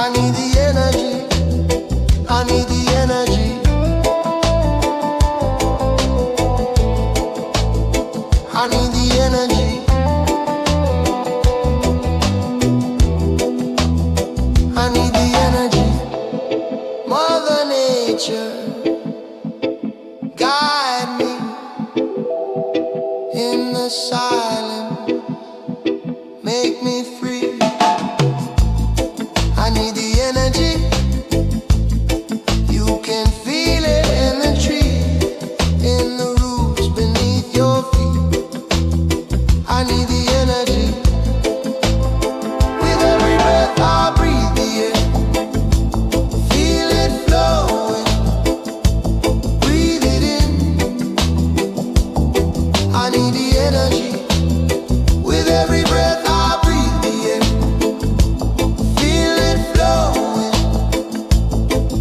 I need the energy. I need the energy. I need the energy. I need the energy. Mother Nature, guide me in the silence. Make me free. I need the energy. You can feel it in the trees, in the roots beneath your feet. I need the energy. With every breath I breathe the air. Feel it flowing. Breathe it in. I need the energy. With every breath I breathe the air. Feel it flowing.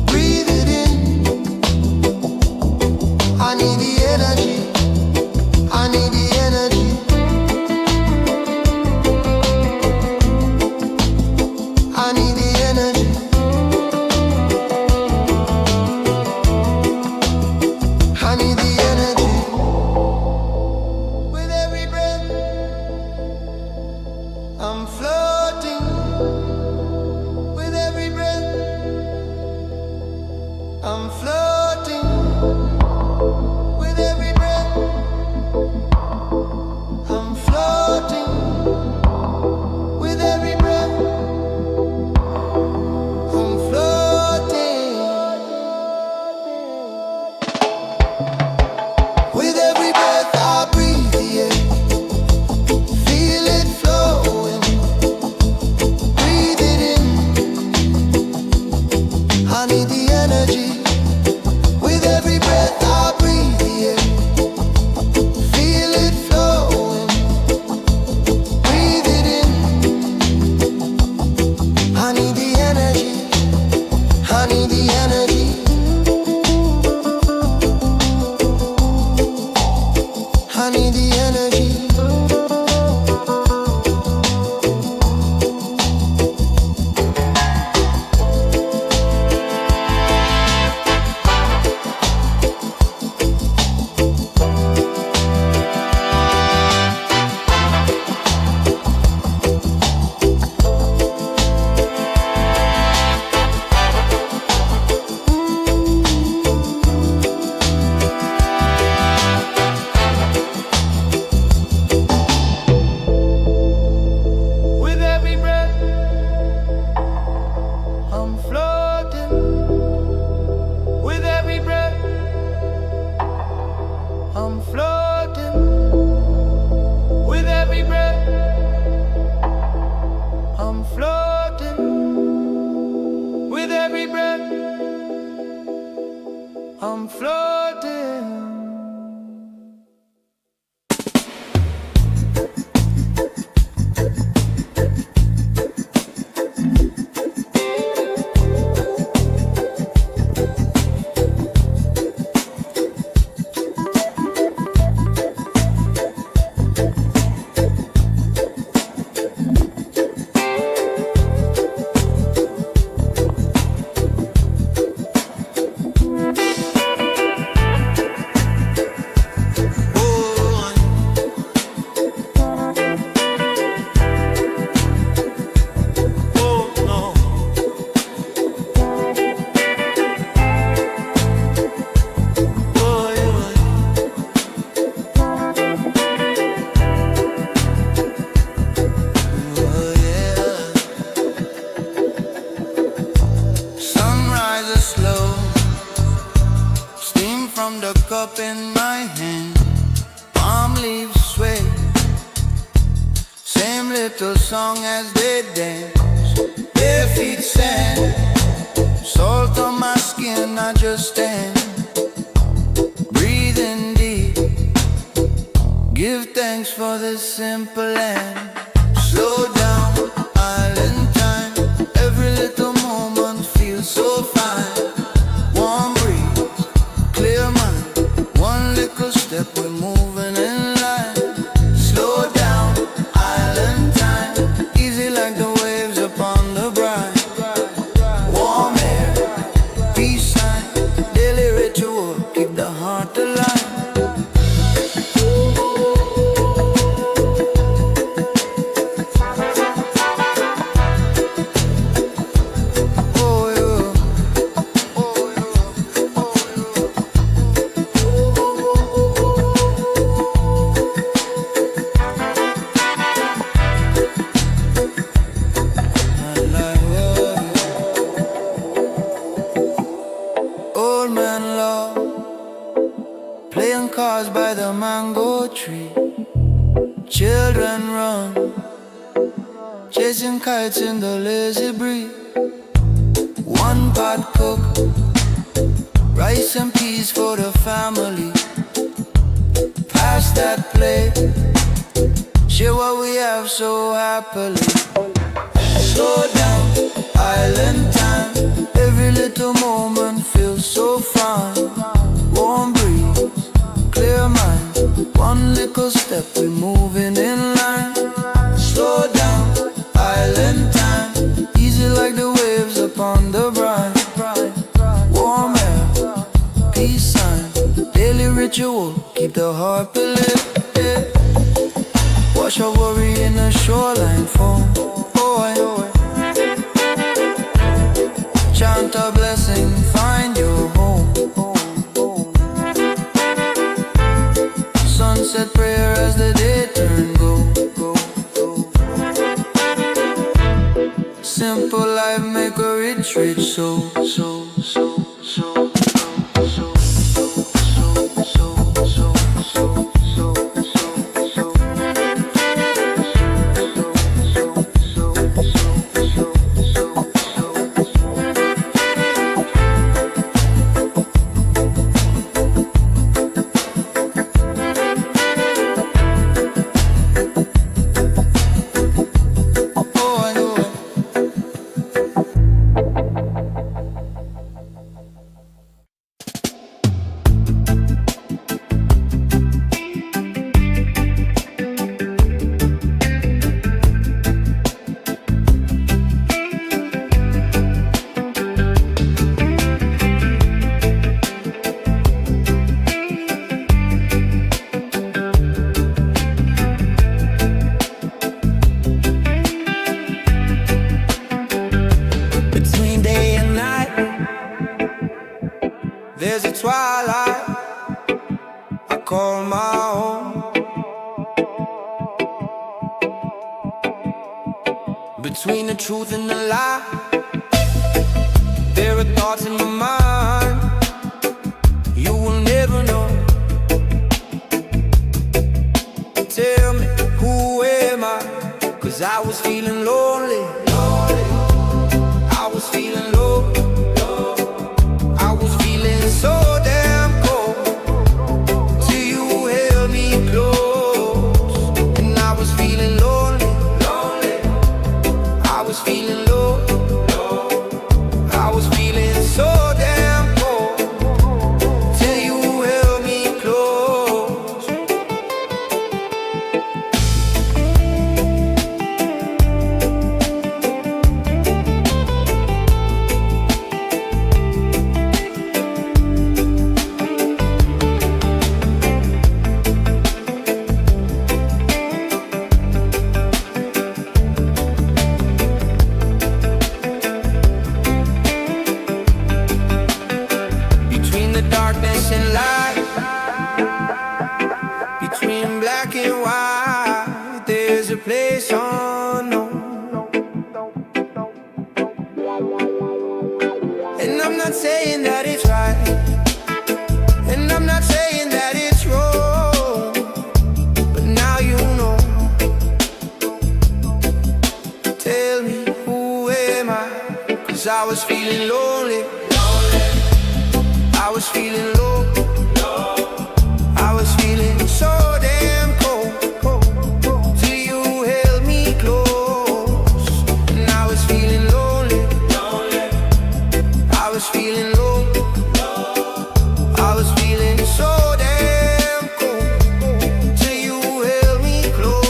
Breathe it in. I need the energy. I need the energy. I need the energy. I need the energy. With every breath I'm floating. With every breath I'm floating. With every breath I'm floating. With every breath I'm floating. With every breath I breathe the air. Feel it flowing. Breathe it in. I need the energy. With every breath I breathe the air. Feel it flowing. Breathe it in. I need the energy. I need the energy. I need the energy. With every breath I'm floating. With every breath I'm floating. With every breath I'm floating. With every breath I'm floating. Sunrise is slow. Steam from the cup in my hand. Palm leaves sway. Same little song as they dance. Bare feet sand. Salt on my skin, I just stand. Breathing deep. Give thanks for this simple land. Slow down, island time. Every little moment feels so fine. Warm breeze, clear mind. One little step, we're moving in line. Slow down, island time. Easy like the waves upon the brine. tree. Children run, chasing kites in the lazy breeze. One pot cook, rice and peas for the family. Pass that plate, share what we have so happily. Slow down, island time. Every little moment feels so fine. Warm breeze, clear mind. One little step, we're moving in line. Slow down, island time. Easy like the waves upon the brine. Warm air, peace sign. Daily ritual, keep the heart believe. Wash our worry in the shoreline foam. Chant a blessing, find your home. Sunset prayer as the day turn go. Simple life make a rich soul. There's a twilight I call my home. Between the truth and the lie, there are thoughts in my mind you will never know. Tell me, who am I? 'Cause I was feeling lonely. I was feeling low. So damn cold till you held me close. And I was feeling lonely. I was feeling low. I was feeling so damn cold till you held me close. Darkness and light, between black and white, there's a place unknown. And I'm not saying that it's right, and I'm not saying that it's wrong, but now you know. Tell me, who am I? 'Cause I was feeling lonely. I was feeling low. I was feeling so damn cold till you held me close. And I was feeling lonely. I was feeling low. I was feeling so damn cold till you held me close.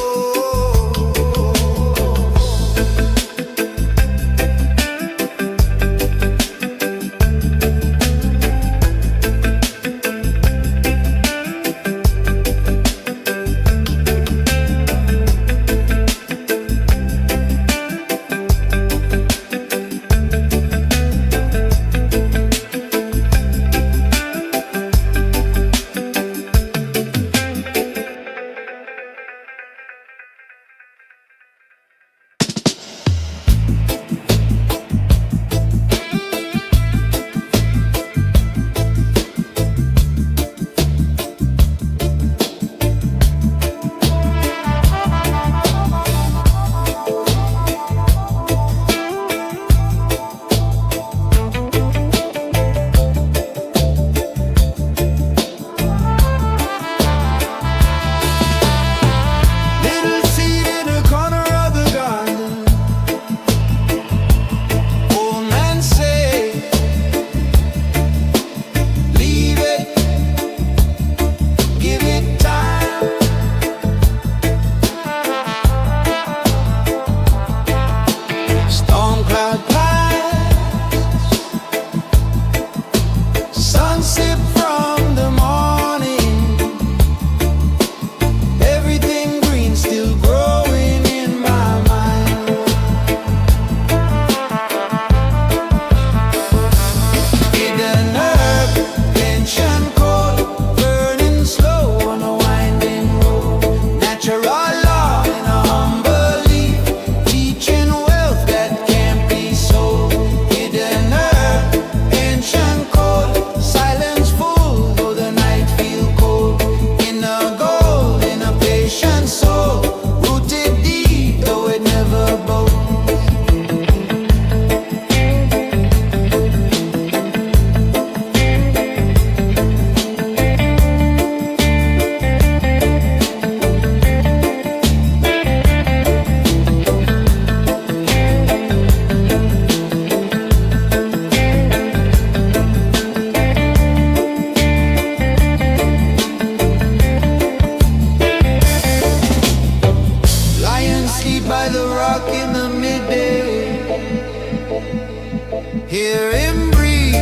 hear him breathe,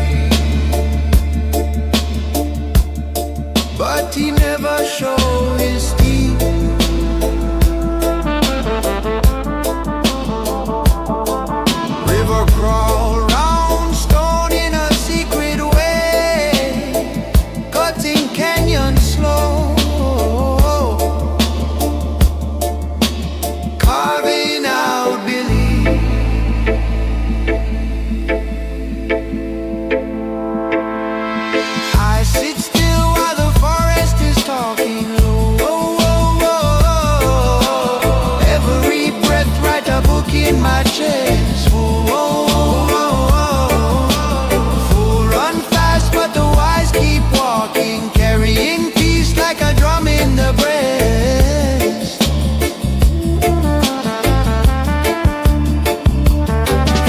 but he never showed his teeth. River crawl round stone in a secret way, cutting canyon slow, carving out belief. I sit still while the forest is talking low. Every breath write a book in my chest. Fool run fast, but the wise keep walking, carrying peace like a drum in the breast.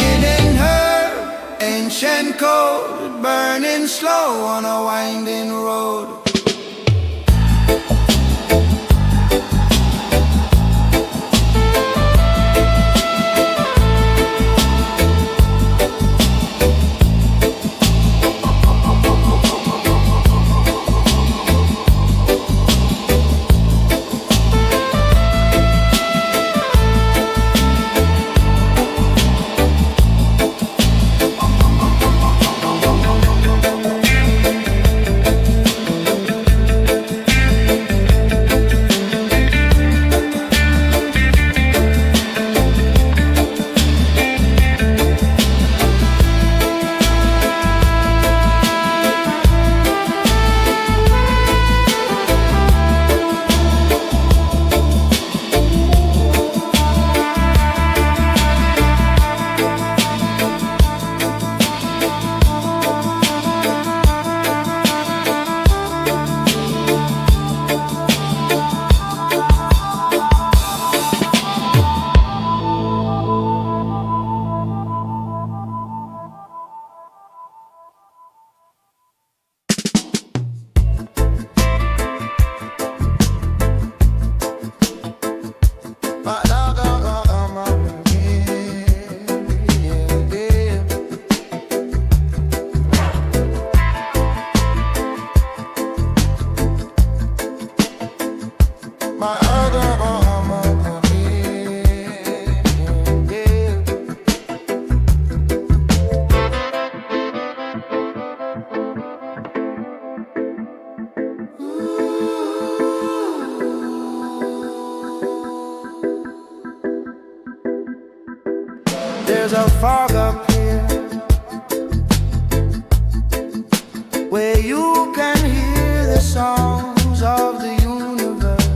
Hidden her ancient code, burning slow on a winding road. There's a fog up here where you can hear the songs of the universe,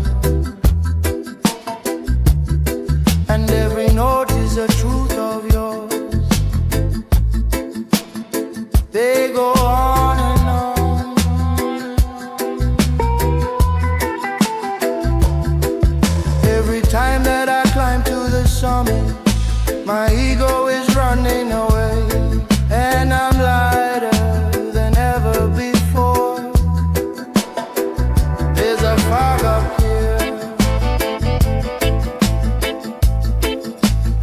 and every note is a truth of yours. They go on and on. Every time that I climb to the summit, my ego is running away, and I'm lighter than ever before. There's a fog up here,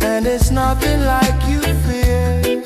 and it's nothing like you fear.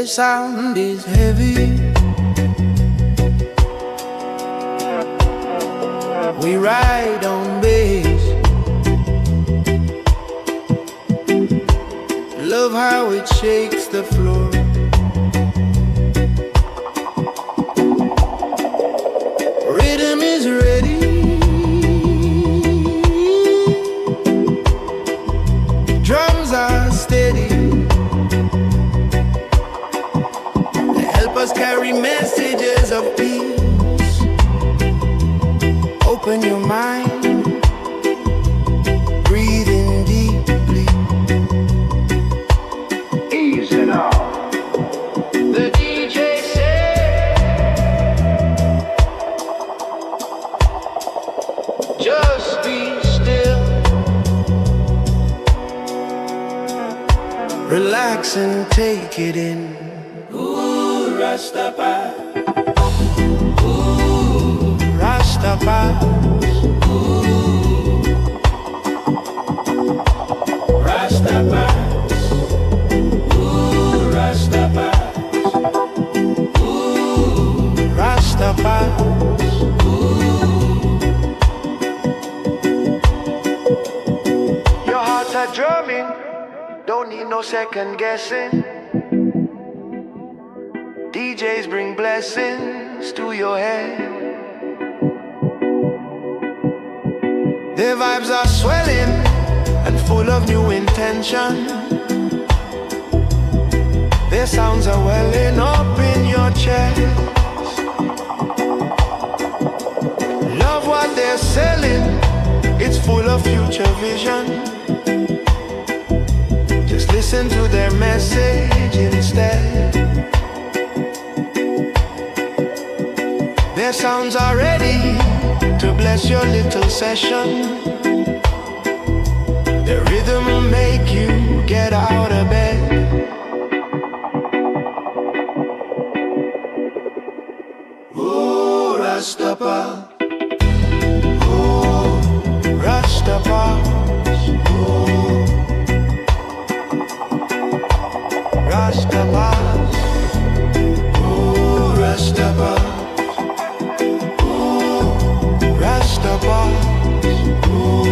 The sound is heavy. We ride on bass. Love how it shakes the floor. Rhythm is ready. Drums are steady. They help us carry messages of peace. Open your mind. Breathe in deeply. Easy now. The DJ said, just be still. Relax and take it in. Ooh, Rastafari. Ooh, Rastafari. Ooh, Rastafari. Ooh, Rastafari. Ooh, Rastafari. Your hearts are drumming. Don't need no second guessing. DJs bring blessings to your head. Their vibes are swelling and full of new intention. Their sounds are welling up in your chest. Love what they're selling. It's full of future vision. Just listen to their message instead. Their sounds are ready to bless your little session. Their rhythm will make you get out of bed. Ooh, Rastafari. Ooh, Rastafari. Ooh, Rastafari. Ooh, Rastafari. Rastafari. Ooh.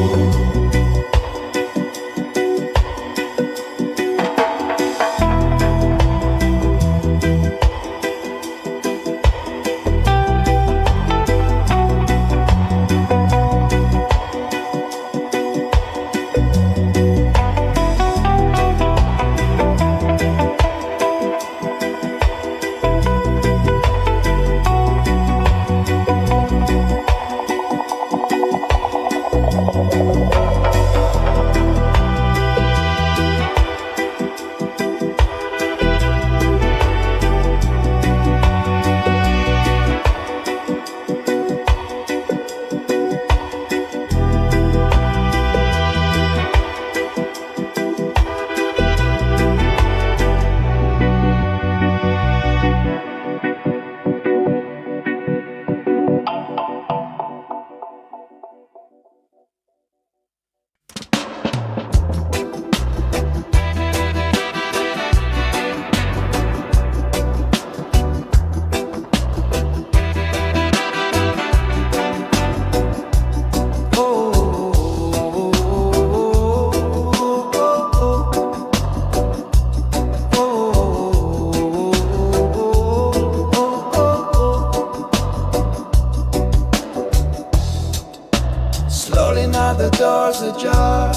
The doors ajar.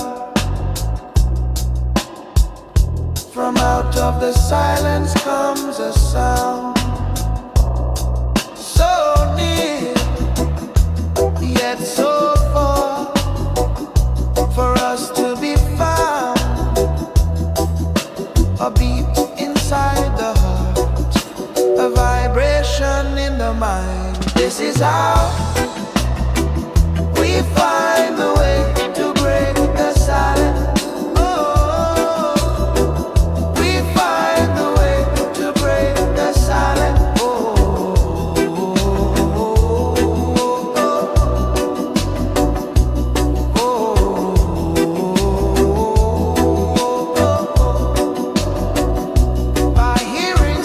From out of the silence comes a sound, so near, yet so far, for us to be found. A beat inside the heart, a vibration in the mind. This is how we find the way to break the silence. Oh, we find the way to break the silence. Oh, by hearing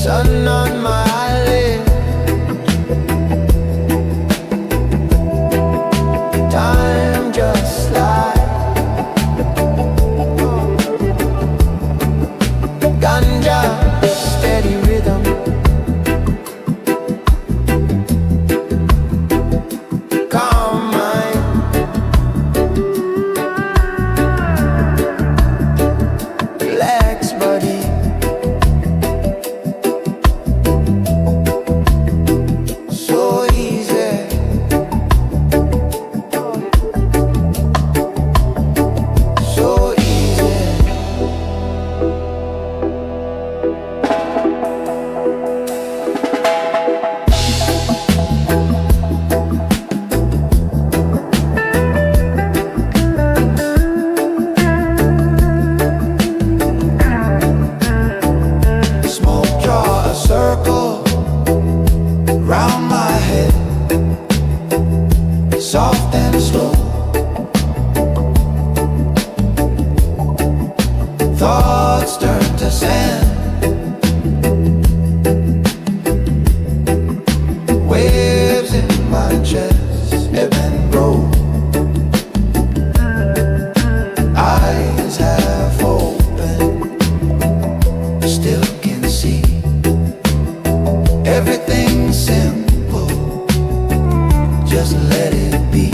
sun on my eyelid. Time just like ganja, steady rhythm. Calm mind. Relax, buddy. So easy. So easy. Smoke draw a circle round my head, soft and slow. Thoughts turn to sand. Waves in my chest ebb and grow. Eyes half open, still can see everything simple. Just let it be.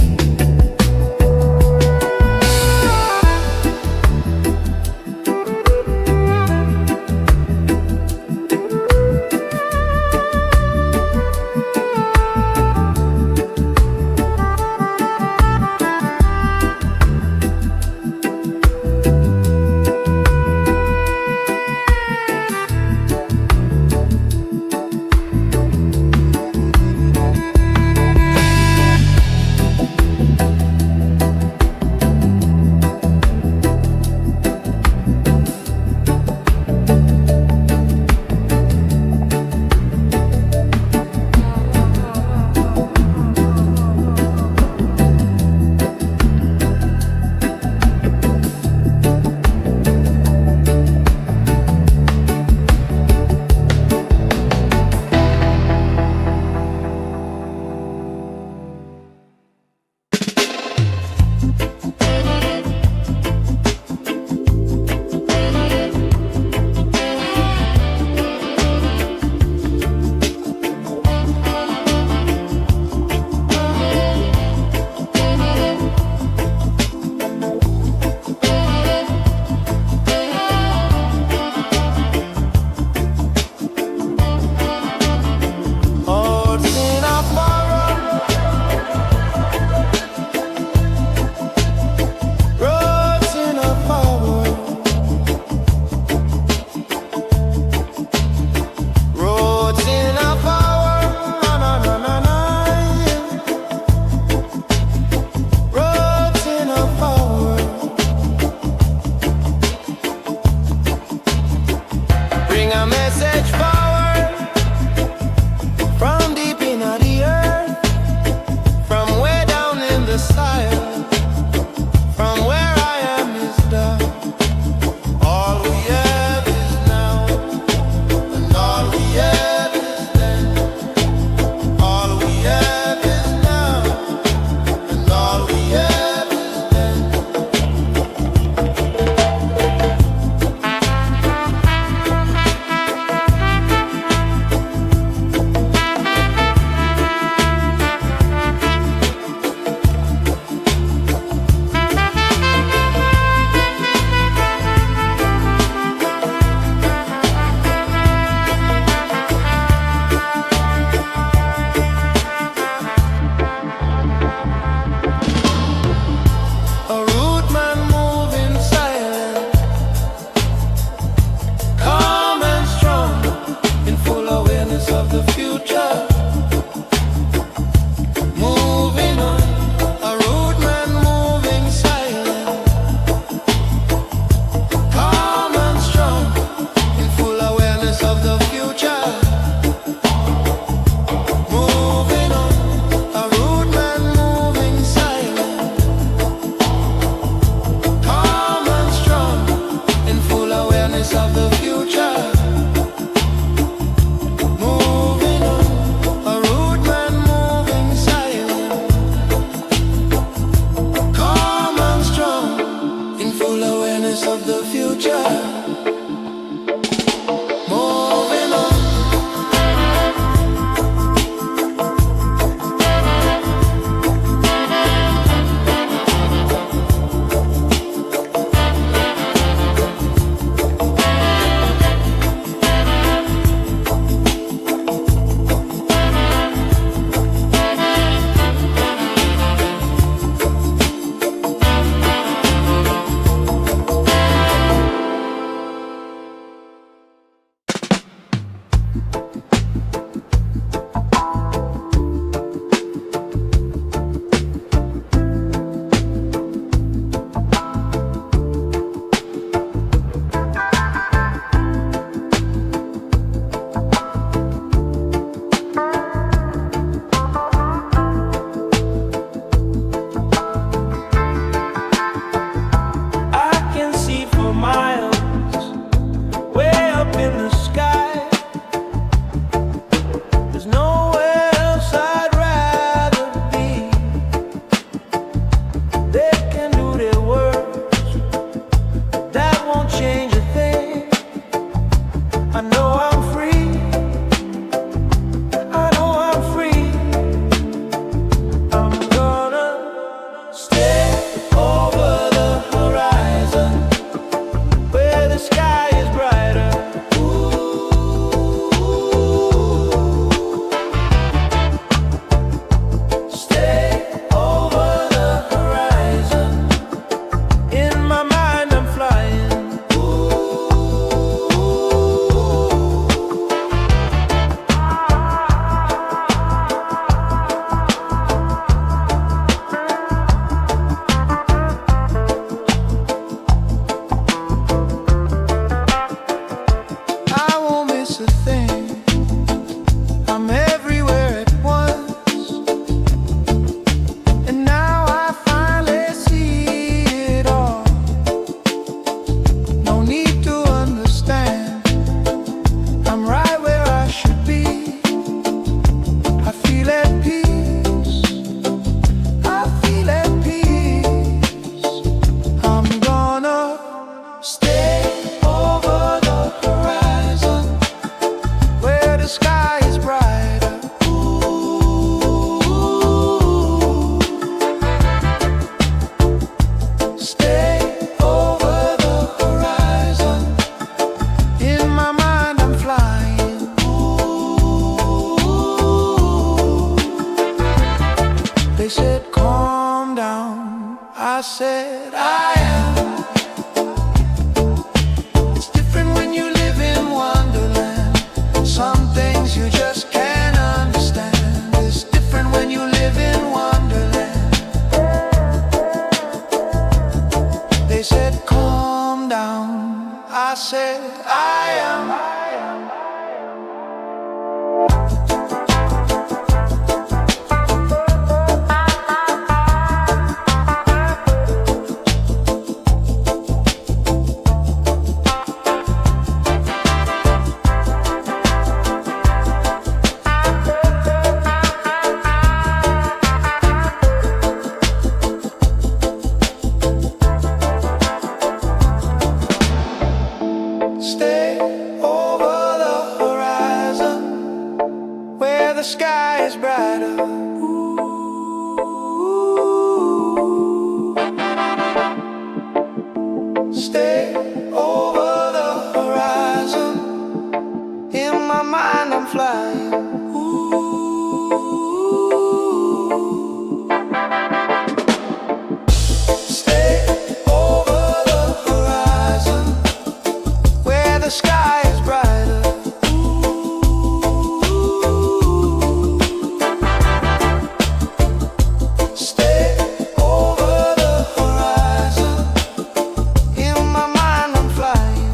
I know I'm free. I know I'm free. I'm gonna stay over the horizon where the sky is brighter. Stay over the horizon. In my mind I'm flying. I won't miss a thing. I'm everywhere at once. And now I finally see it all. No need to understand. I'm right where I should be. I feel at peace. I feel at peace. I'm gonna stay over the horizon where the sky is brighter. Stay over the horizon. In my mind I'm flying. They said calm down. I said I am. It's different when you live in Wonderland. Some things you just can't understand. It's different when you live in Wonderland. They said calm down. I said I am. Stay over the horizon where the sky is brighter. Stay over the horizon. In my mind I'm flying. Stay over the horizon where the sky is brighter. Stay over the horizon. In my mind I'm flying.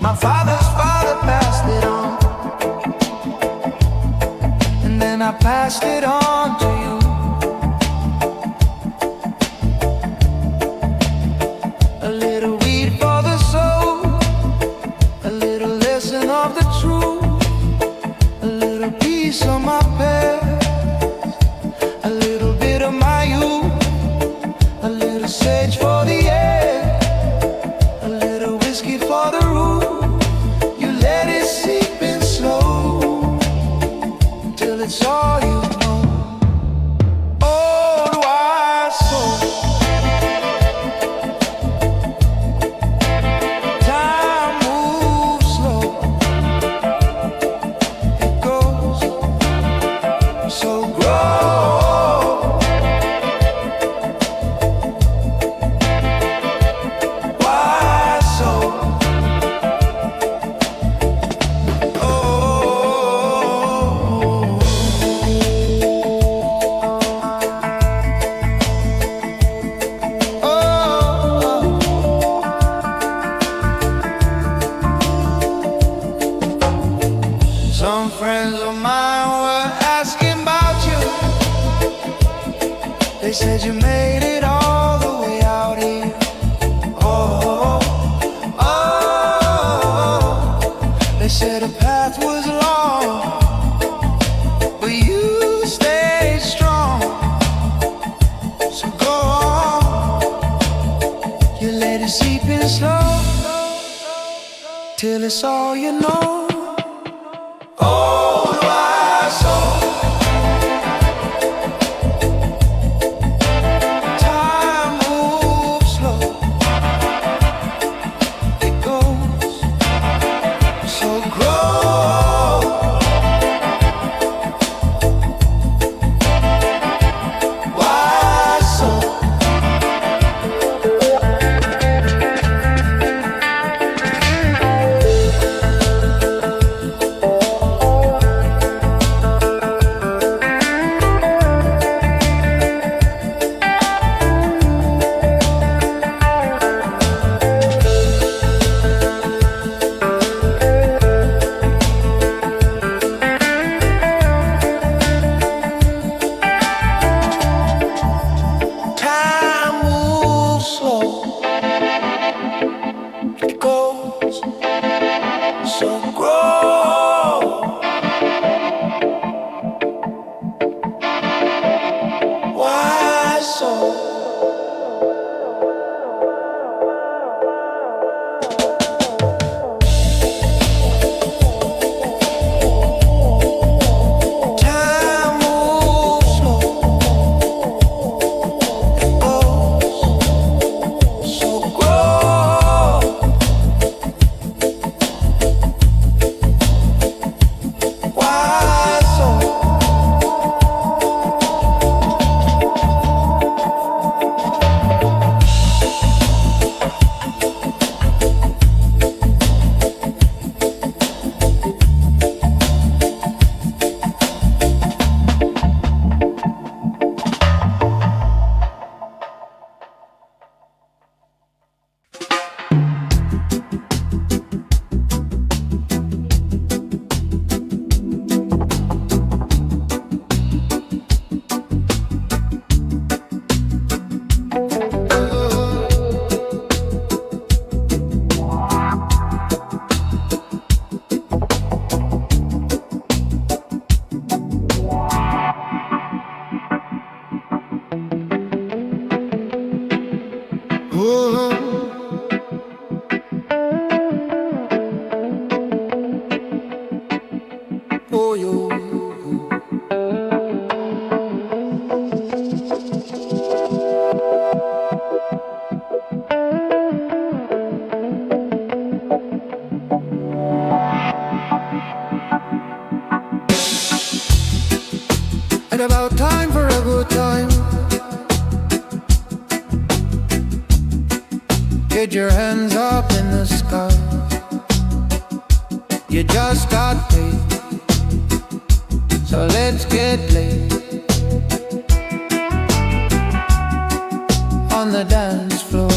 My father's father passed it on, and then I passed it on to you. A little weed for the soul, a little lesson of the truth, a little piece of my past, a little bit of my youth, a little sage for the air, a little whiskey for the root. You let it seep in slow till it's all you know. Some friends of mine were asking about you. They said you made it all the way out here. Oh, oh, they said the path was long, but you stayed strong. So go on, you let it seep in slow, till it's all you know. Oh, my soul, time moves slow, it goes, so grow. Why so? Time moves slow, it goes, so grow. Why so? Time moves slow, it goes, so grow. Why so? Oh, yo. And about time for a good time. Get your hands up in the sky. You just got paid, so let's get laid on the dance floor.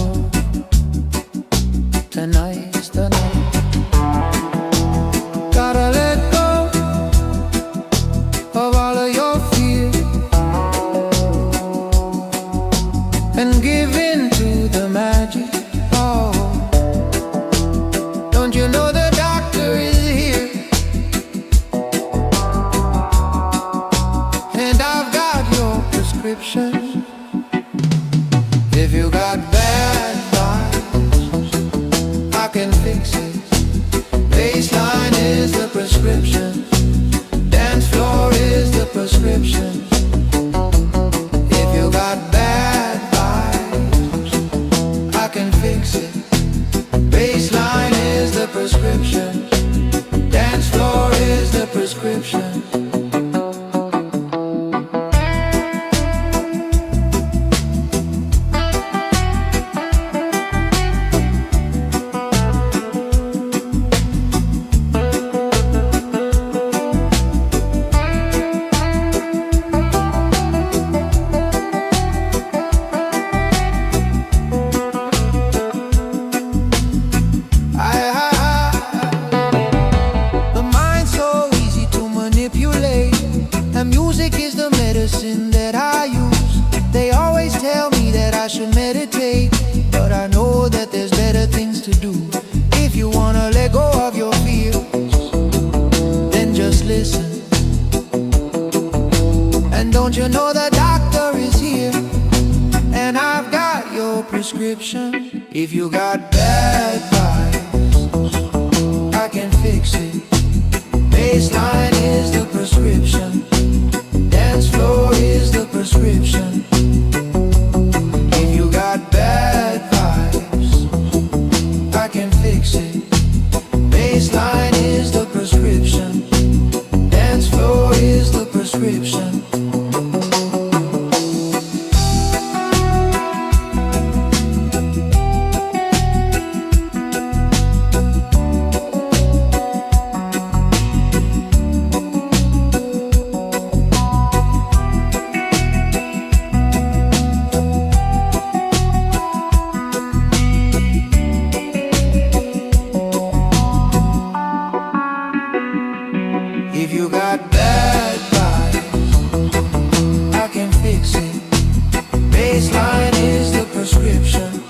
Tonight's the night. Gotta let go of all of your fears and give in to the magic. Oh, don't you know the doctor is here? And I've got your prescription. If you got bad vibes, I can fix it. Baseline is the prescription. Dance floor is the prescription. If you got bad vibes, I can fix it. Baseline is the prescription. Dance floor is the prescription. The mind's so easy Don't you know the doctor is here? And I've got your prescription. If you got bad vibes, I can fix it. Baseline is the prescription. Dance floor is the prescription. If you got bad vibes, I can fix it. Baseline is the prescription. Dance floor is the prescription. If you got bad vibes, I can fix it. Baseline is the prescription.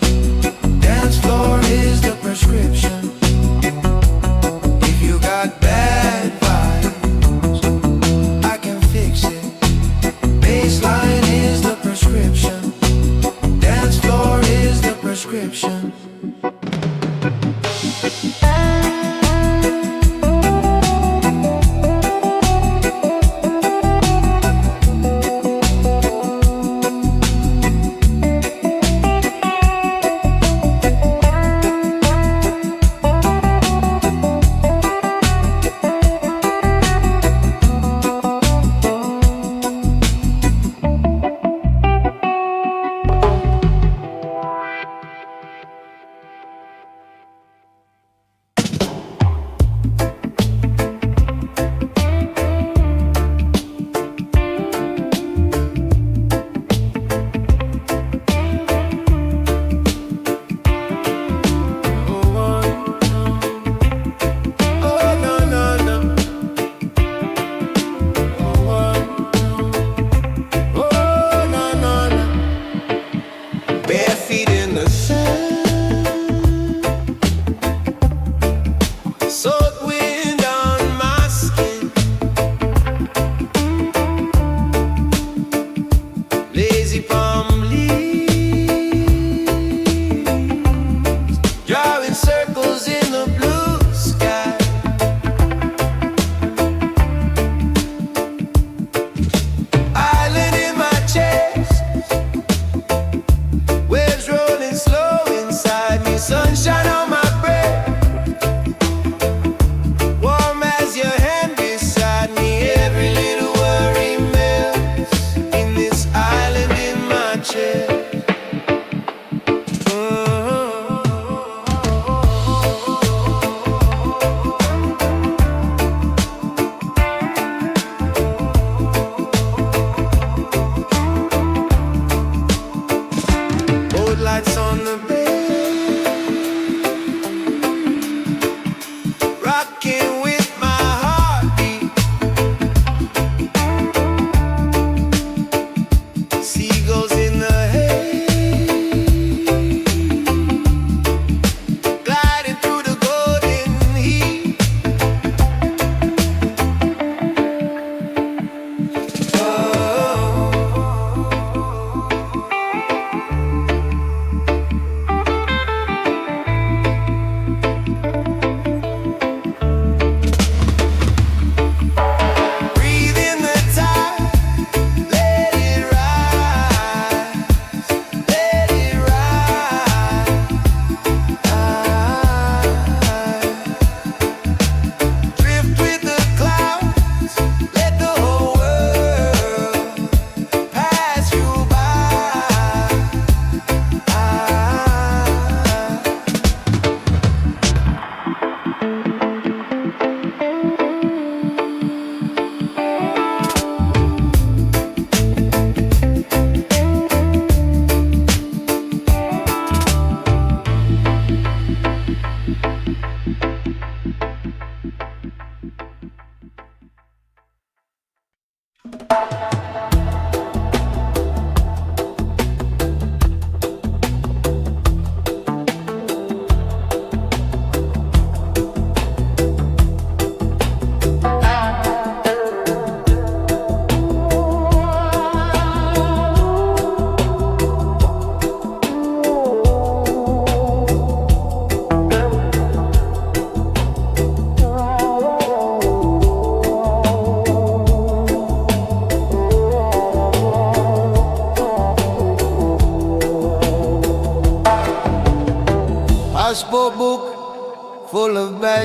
Dance floor is the prescription. If you got bad vibes, I can fix it. Baseline is the prescription. Dance floor is the prescription.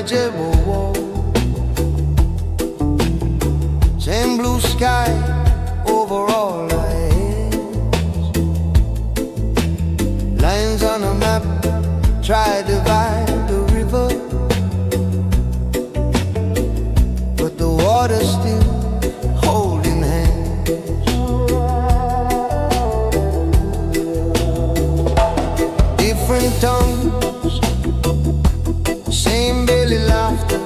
Jebo. Same blue sky over all our heads. Lines on a map try to divide the river, but the water's still holding hands. Different tongues, same belly laughter.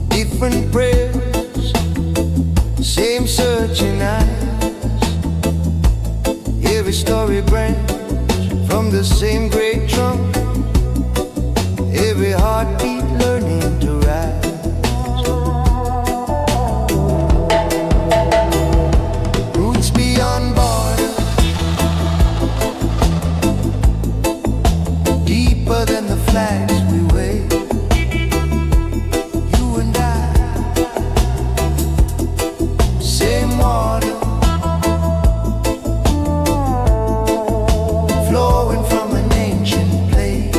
Different prayers, same searching eyes. Every story branch from the same great trunk. Every heartbeat learning to rise. Roots beyond borders, deeper than the flags we wave. You and I, same water flowing from an ancient place.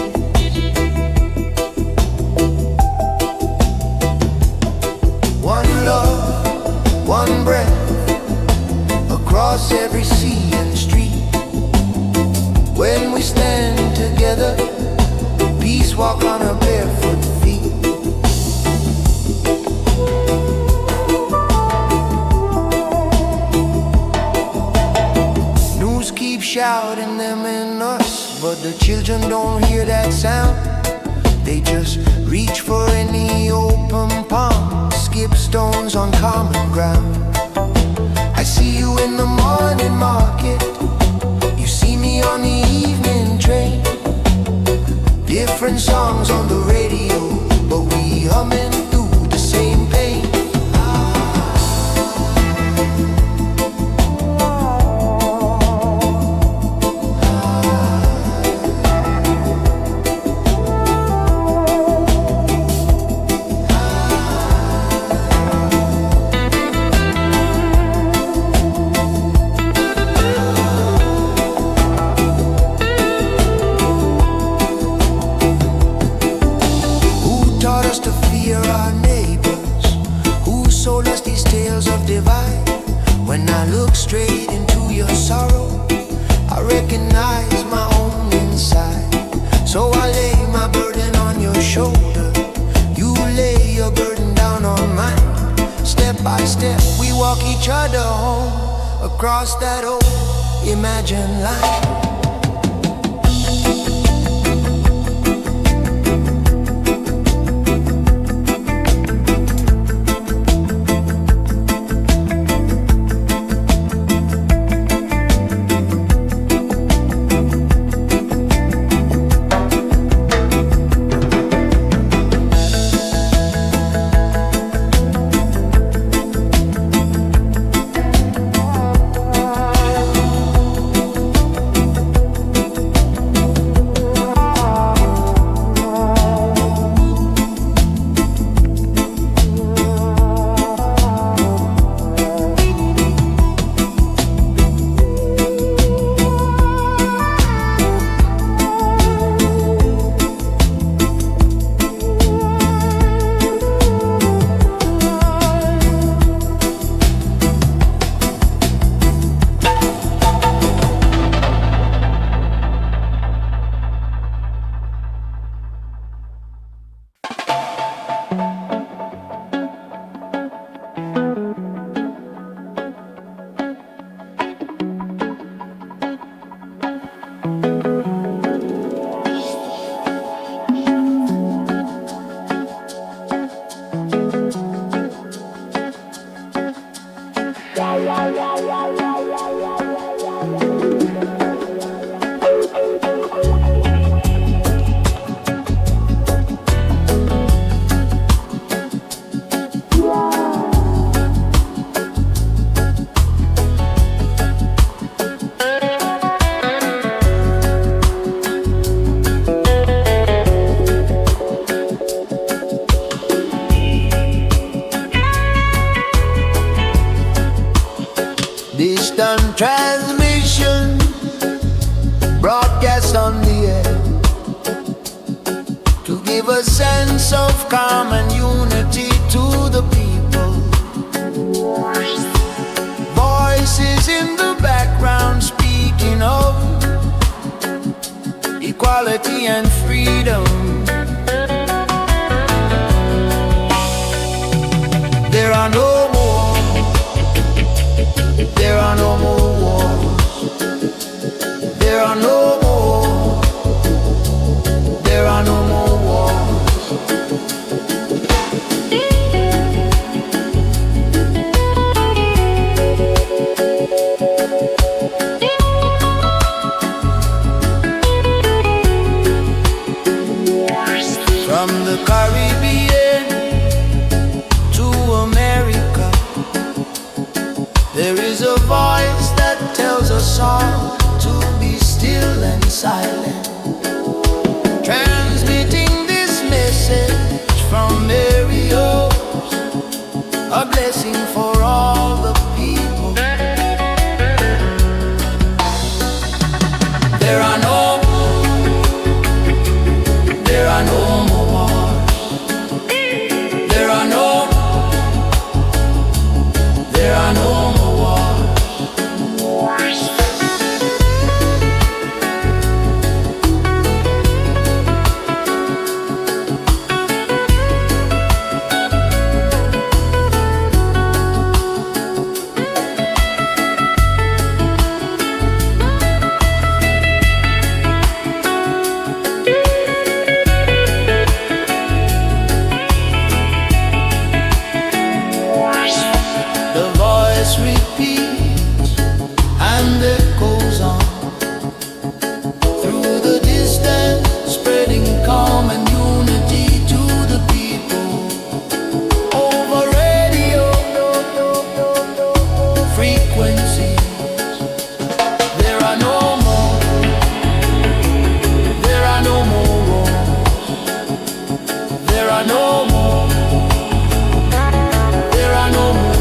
One love, one breath, across every sea and street. When we stand together, peace walk on our barefoot feet. News keep shouting them in us, but the children don't hear that sound. They just reach for any open palm, skip stones on common ground. I see you in the morning market, you see me on the evening train. Different songs on the radio, but we humming through the same pain. To fear our neighbors, who sold us these tales of divide. When I look straight into your sorrow, I recognize my own inside. So I lay my burden on your shoulder, you lay your burden down on mine. Step by step we walk each other home, across that old imagined line. a sense of calm and unity to the people. Voices in the background speaking of equality and freedom. There are no more, there are no more wars. There are no more, there are no more wars. From the Caribbean to America, there is a voice that tells us all to be still and silent, transmitting this message from Marios, a blessing for all the people. There are no more wars. There are no more wars. The voice repeats and echoes on through the distance, spreading calm and unity to the people. Over radio frequencies, there are no more, there are no more wars. There are no more, there are no more.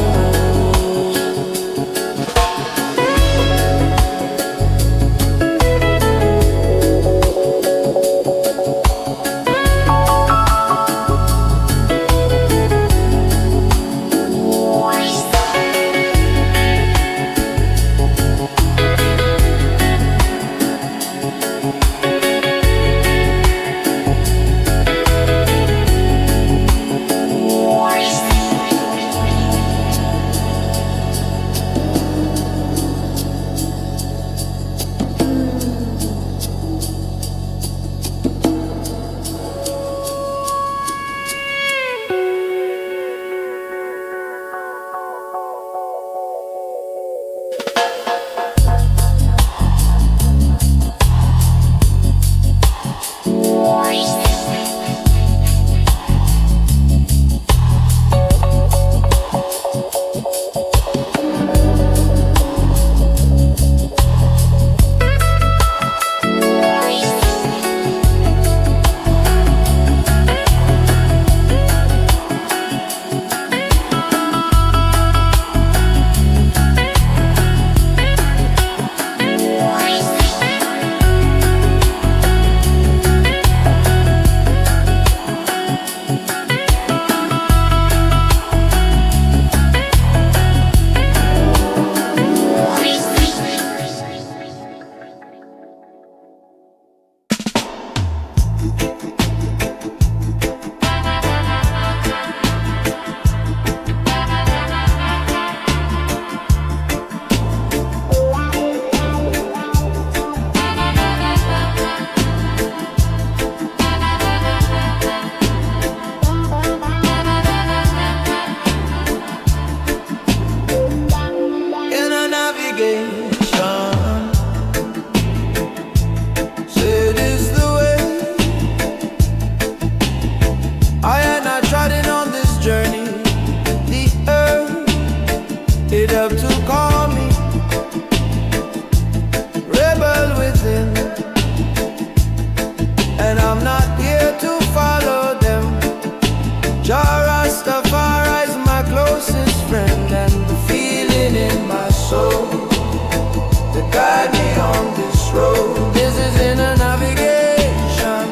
road. This is inner navigation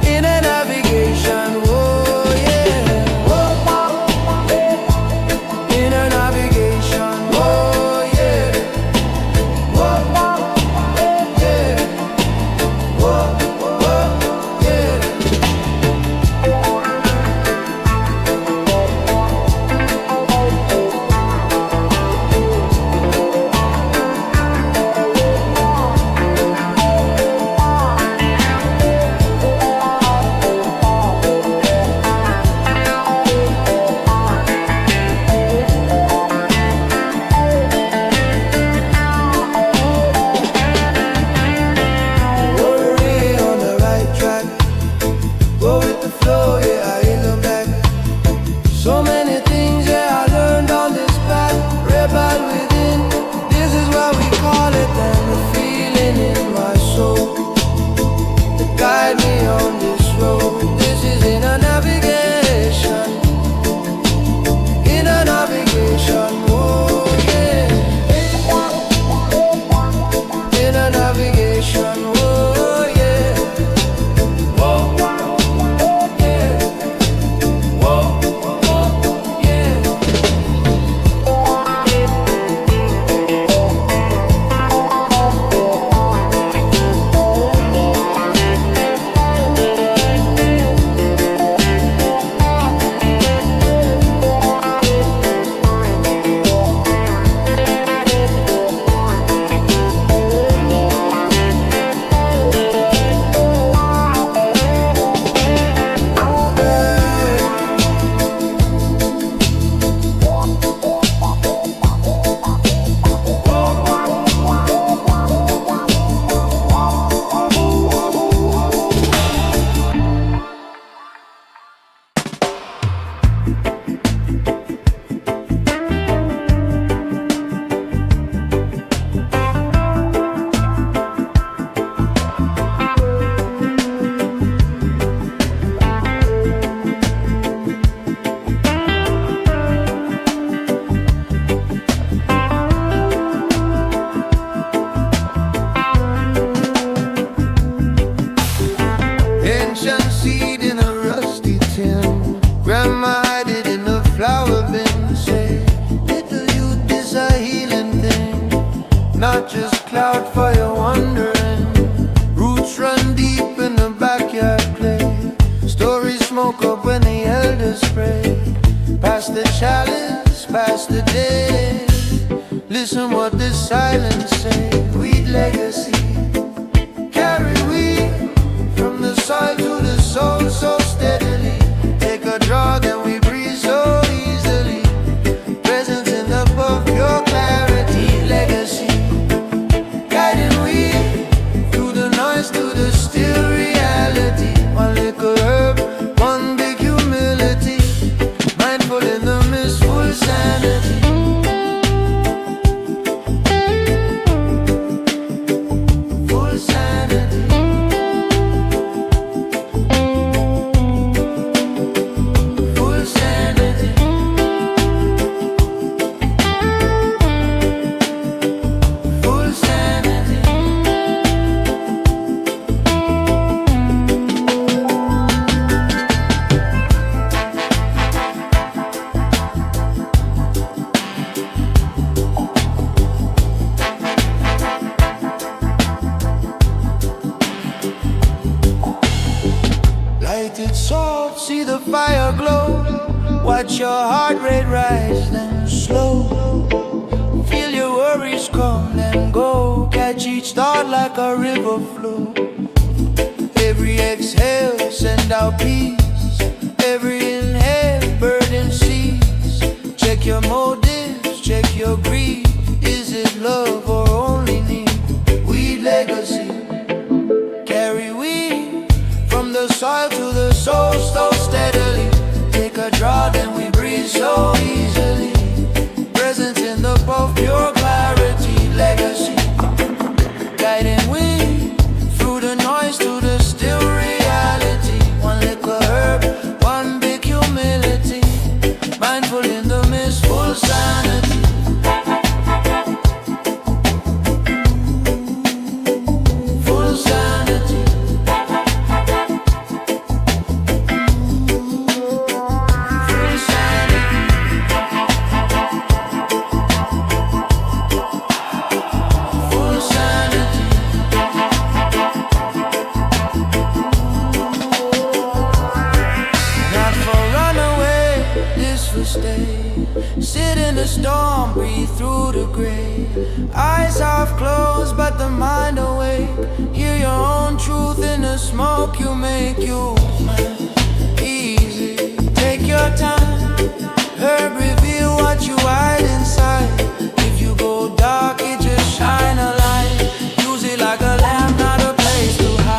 in a just cloud for your wandering. Roots run deep in the backyard play. Stories smoke up when the elders pray. Pass the chalice, pass the day. Listen what the silence say. Weed legacy, carry weed from the soil to the soul so steadily. Take a draw, then we breathe so easily. Presence in the puff, your clarity. Legacy, guiding weed through the noise to the still reality. One little herb, one big humility. Mindful in the mist, full sanity. Lighted salt, see the fire glow. Watch your heart rate rise, then slow. Feel your worries come, then go. Catch each thought like a river flow. Every exhale, send out peace. Every inhale, burden cease. Check your motives, check your greed. Is it love or only need? Weed legacy, carry weed from the soil to the soul so steadily. Take a draw, then we breathe so easily. Presence in the puff, pure clarity. Legacy, guiding weed through the noise to the still reality. One little herb, one big humility. Mindful in the mist, full sanity. Full sanity. Full sanity. Full sanity. Not for runaway, this for stay. Sit in the storm, breathe through the gray. Eyes half closed, but the mind awake. Hear your own truth in the smoke you make. You easy, take your time. Herb reveal what you hide inside. If you go dark, it just shine a light. Use it like a lamp, not a place to hide.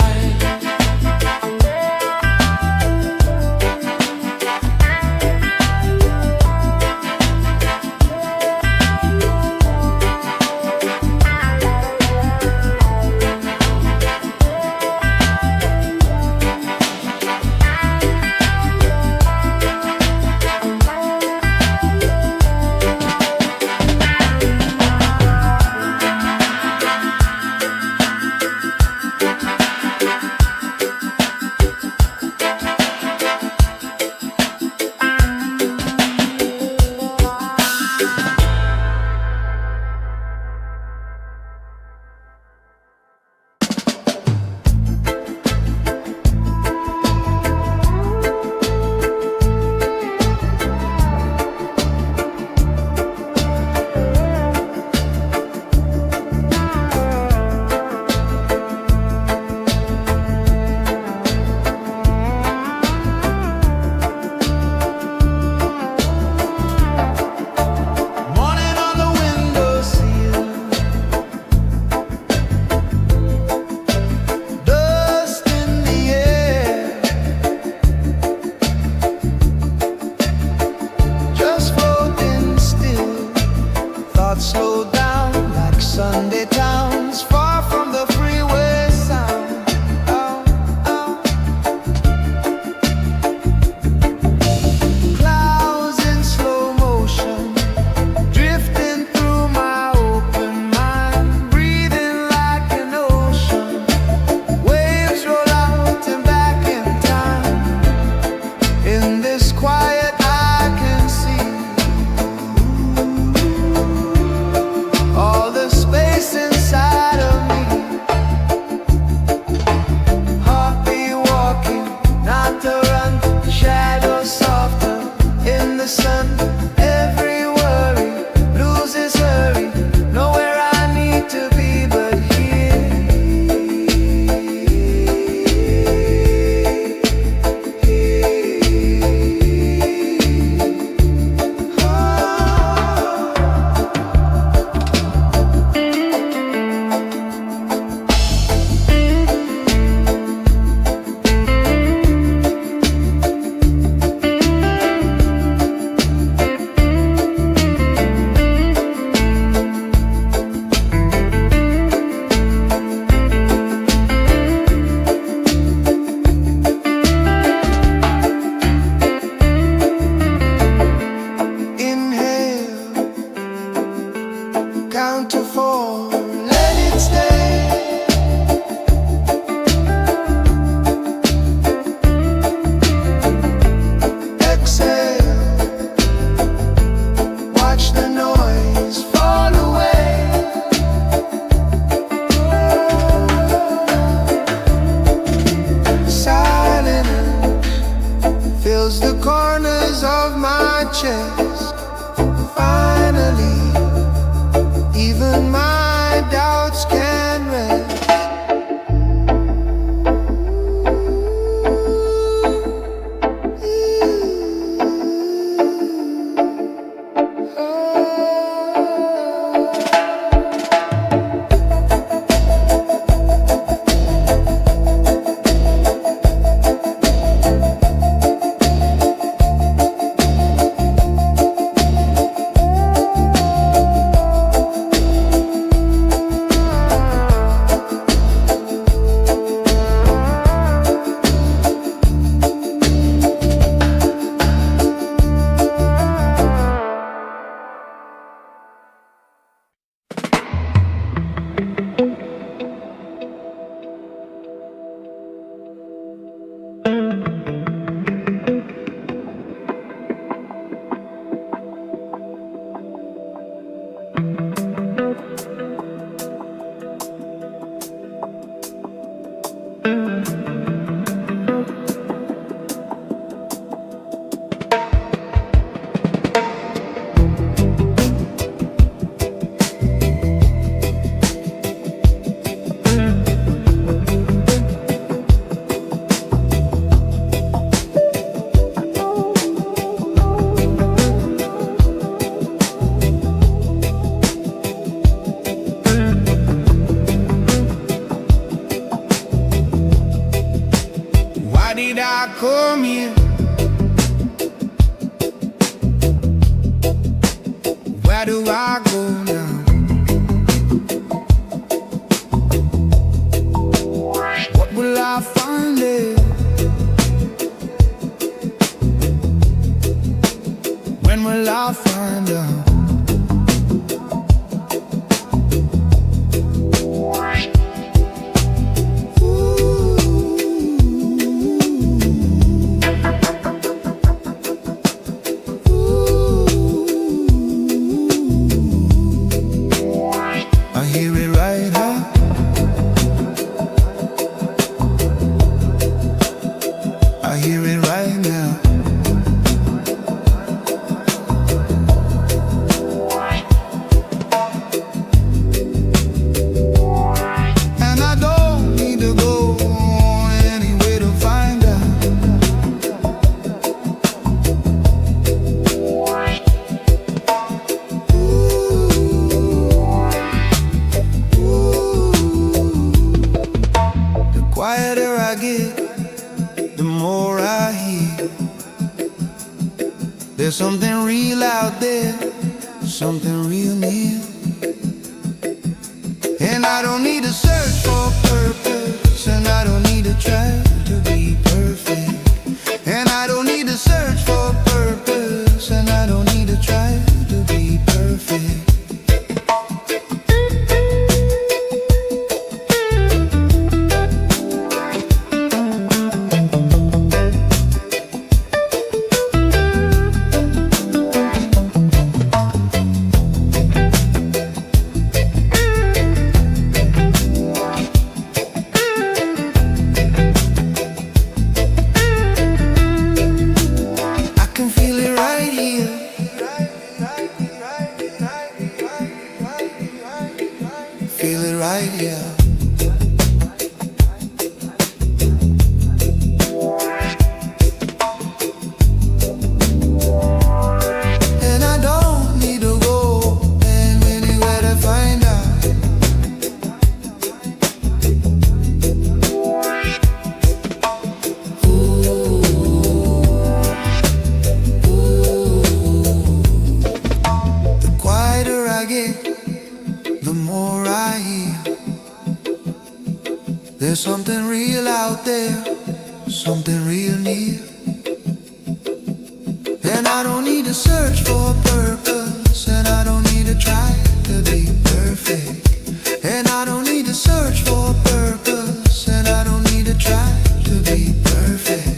of my chest. Finally, even my doubts can rest. Why did I come here? Where do I go now? What will I find there? When will I find out? I hear it right now. I hear it right now. And I don't need to go anywhere to find out. The quieter I get, the more I hear. There's something real out there, something real near. And I don't need to search for purpose, and I don't need to try to be perfect. And I don't need to search for purpose, and I don't need to try to be perfect. I can feel it right here. Feel it right here. And I don't need to go anywhere to find out. The quieter I get, the more I hear. There's something real out there, something real near. And I don't need to search for a purpose, and I don't need to try to be perfect. And I don't need to search for a purpose, and I don't need to try to be perfect.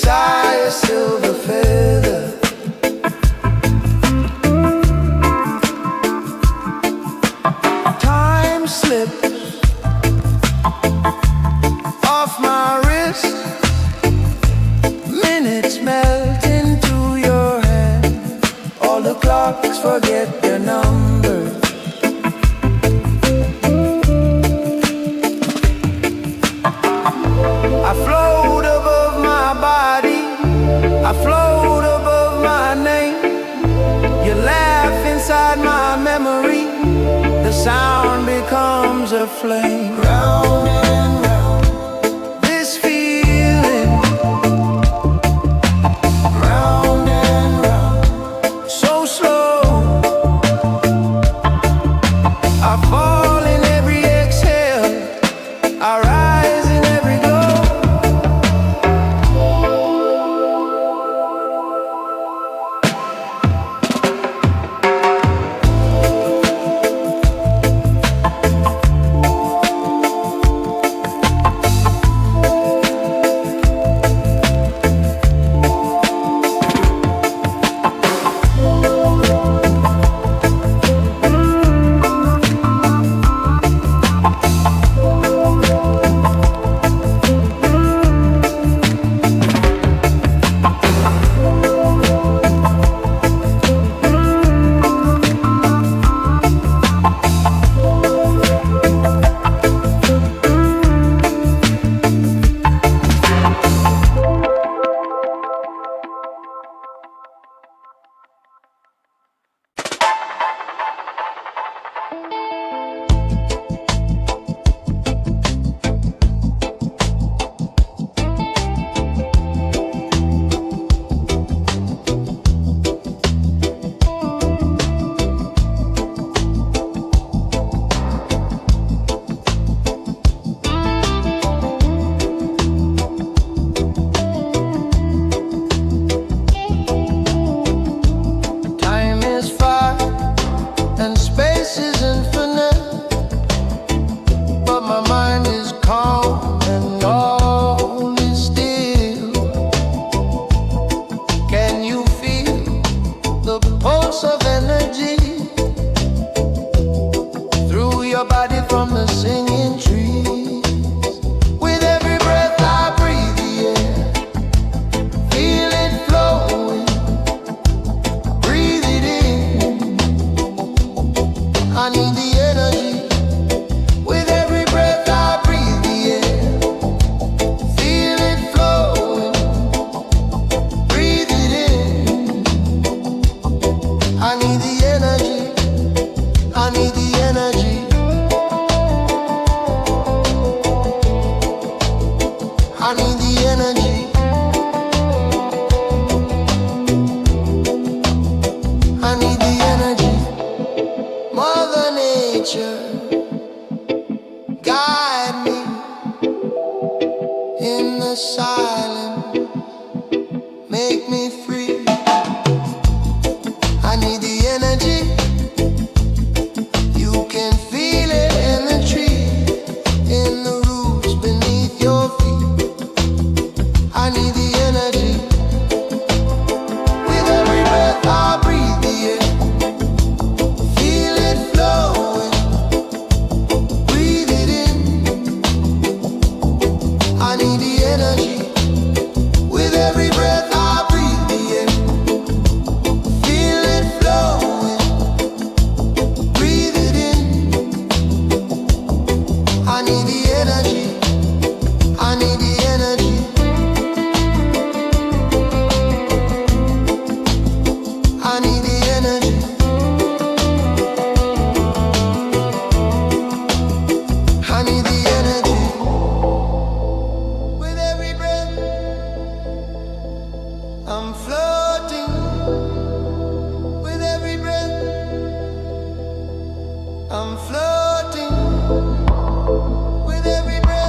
sigh, a silver feather. Time slipped off my wrist. Minutes melt into your hand. All the clocks forget their numbers. I float above my body, I float above my name. You laugh inside my memory, the sound becomes a flame. Round and round, this feeling. Round and round, so slow. I fall in every exhale, I rise in every glow. I'm floating with every breath.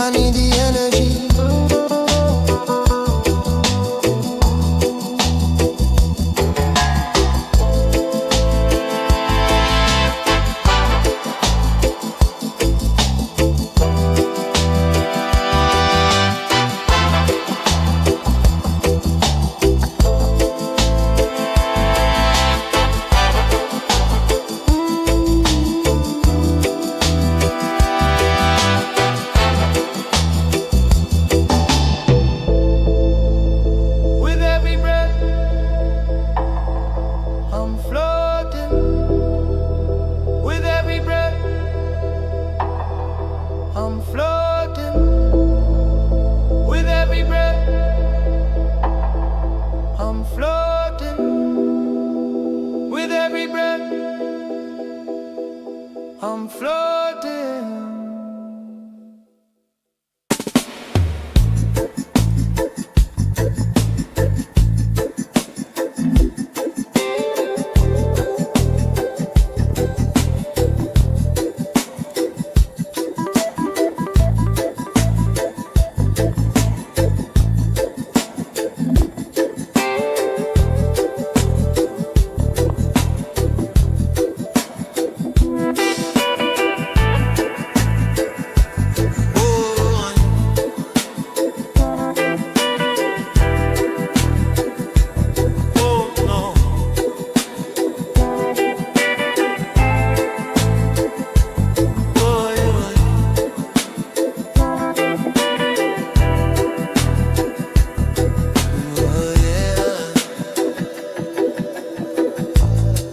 I need the energy. With every breath, I'm floating. With every breath, I'm floating. With every breath, I'm floating. With every breath, I'm floating.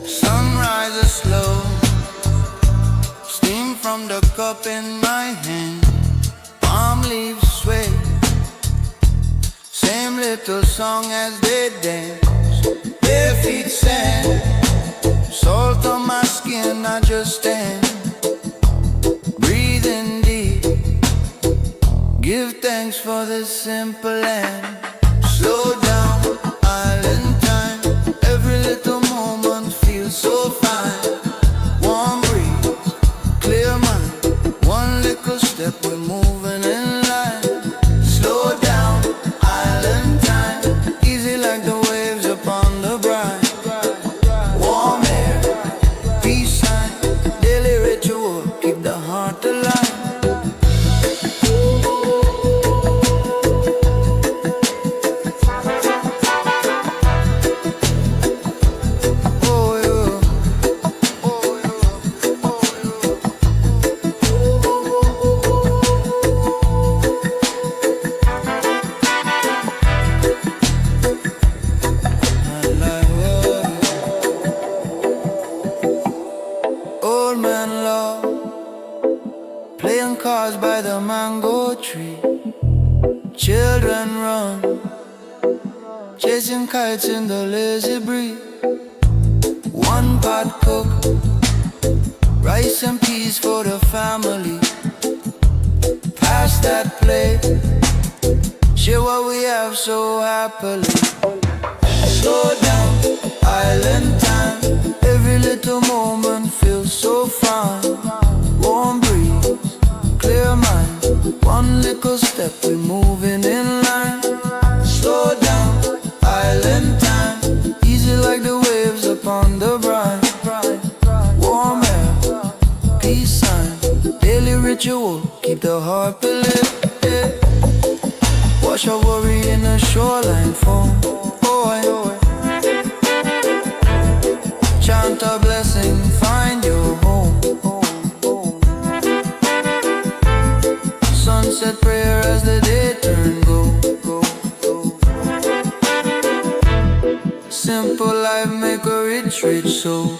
Sunrise is slow, steam from the cup in my hand. Palm leaves sway, same little song as they dance. Bare feet sand, salt on my skin, I just stand. Breathing deep, give thanks for this simple and slow down island time. Every little moment feels so fine. Warm breeze, clear mind, one little step, we're moving in line. Slow down island time, easy like the waves upon the brine. Warm air, peace sign, daily ritual, keep the heart alive. Oh yeah, oh yeah, oh yeah. Old man love, playing cards by the mango tree. Children run, chasing kites in the lazy breeze. One pot cook, rice and peas for the family. Pass that plate, share what we have so happily. Slow down, island time, every little moment feels so fine. Warm breeze, clear mind, one little step, we're moving in line. Slow down, island time, easy like the waves upon the brine. Warm air, peace sign, daily ritual, keep the heart believe. Wash our worry in the shoreline foam. Chant a blessing, find your home. Sunset prayer as the day turn go. Simple life make a rich soul.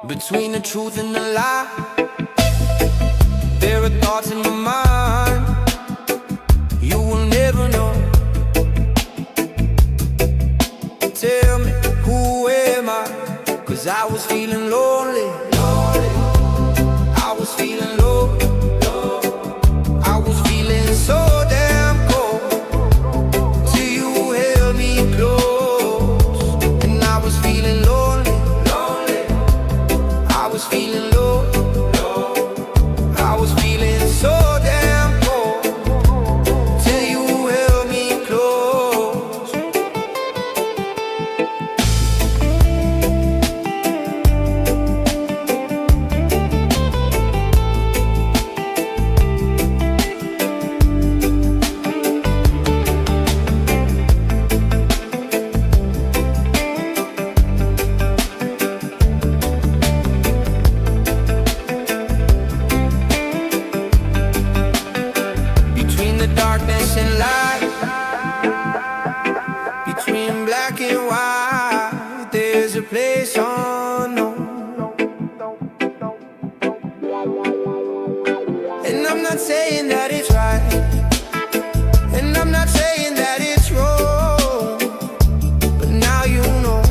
Between the truth and the lie, there are thoughts in my mind you will never know. Tell me, who am I? 'Cause I was feeling lonely, I was feeling low, I was feeling so damn cold till you held me close. And I was feeling lonely, I was feeling low, I was feeling so damn cold till you held me close. Between the darkness and light, between black and white, there's a place unknown. And I'm not saying that it's right, and I'm not saying that it's wrong, but now you know.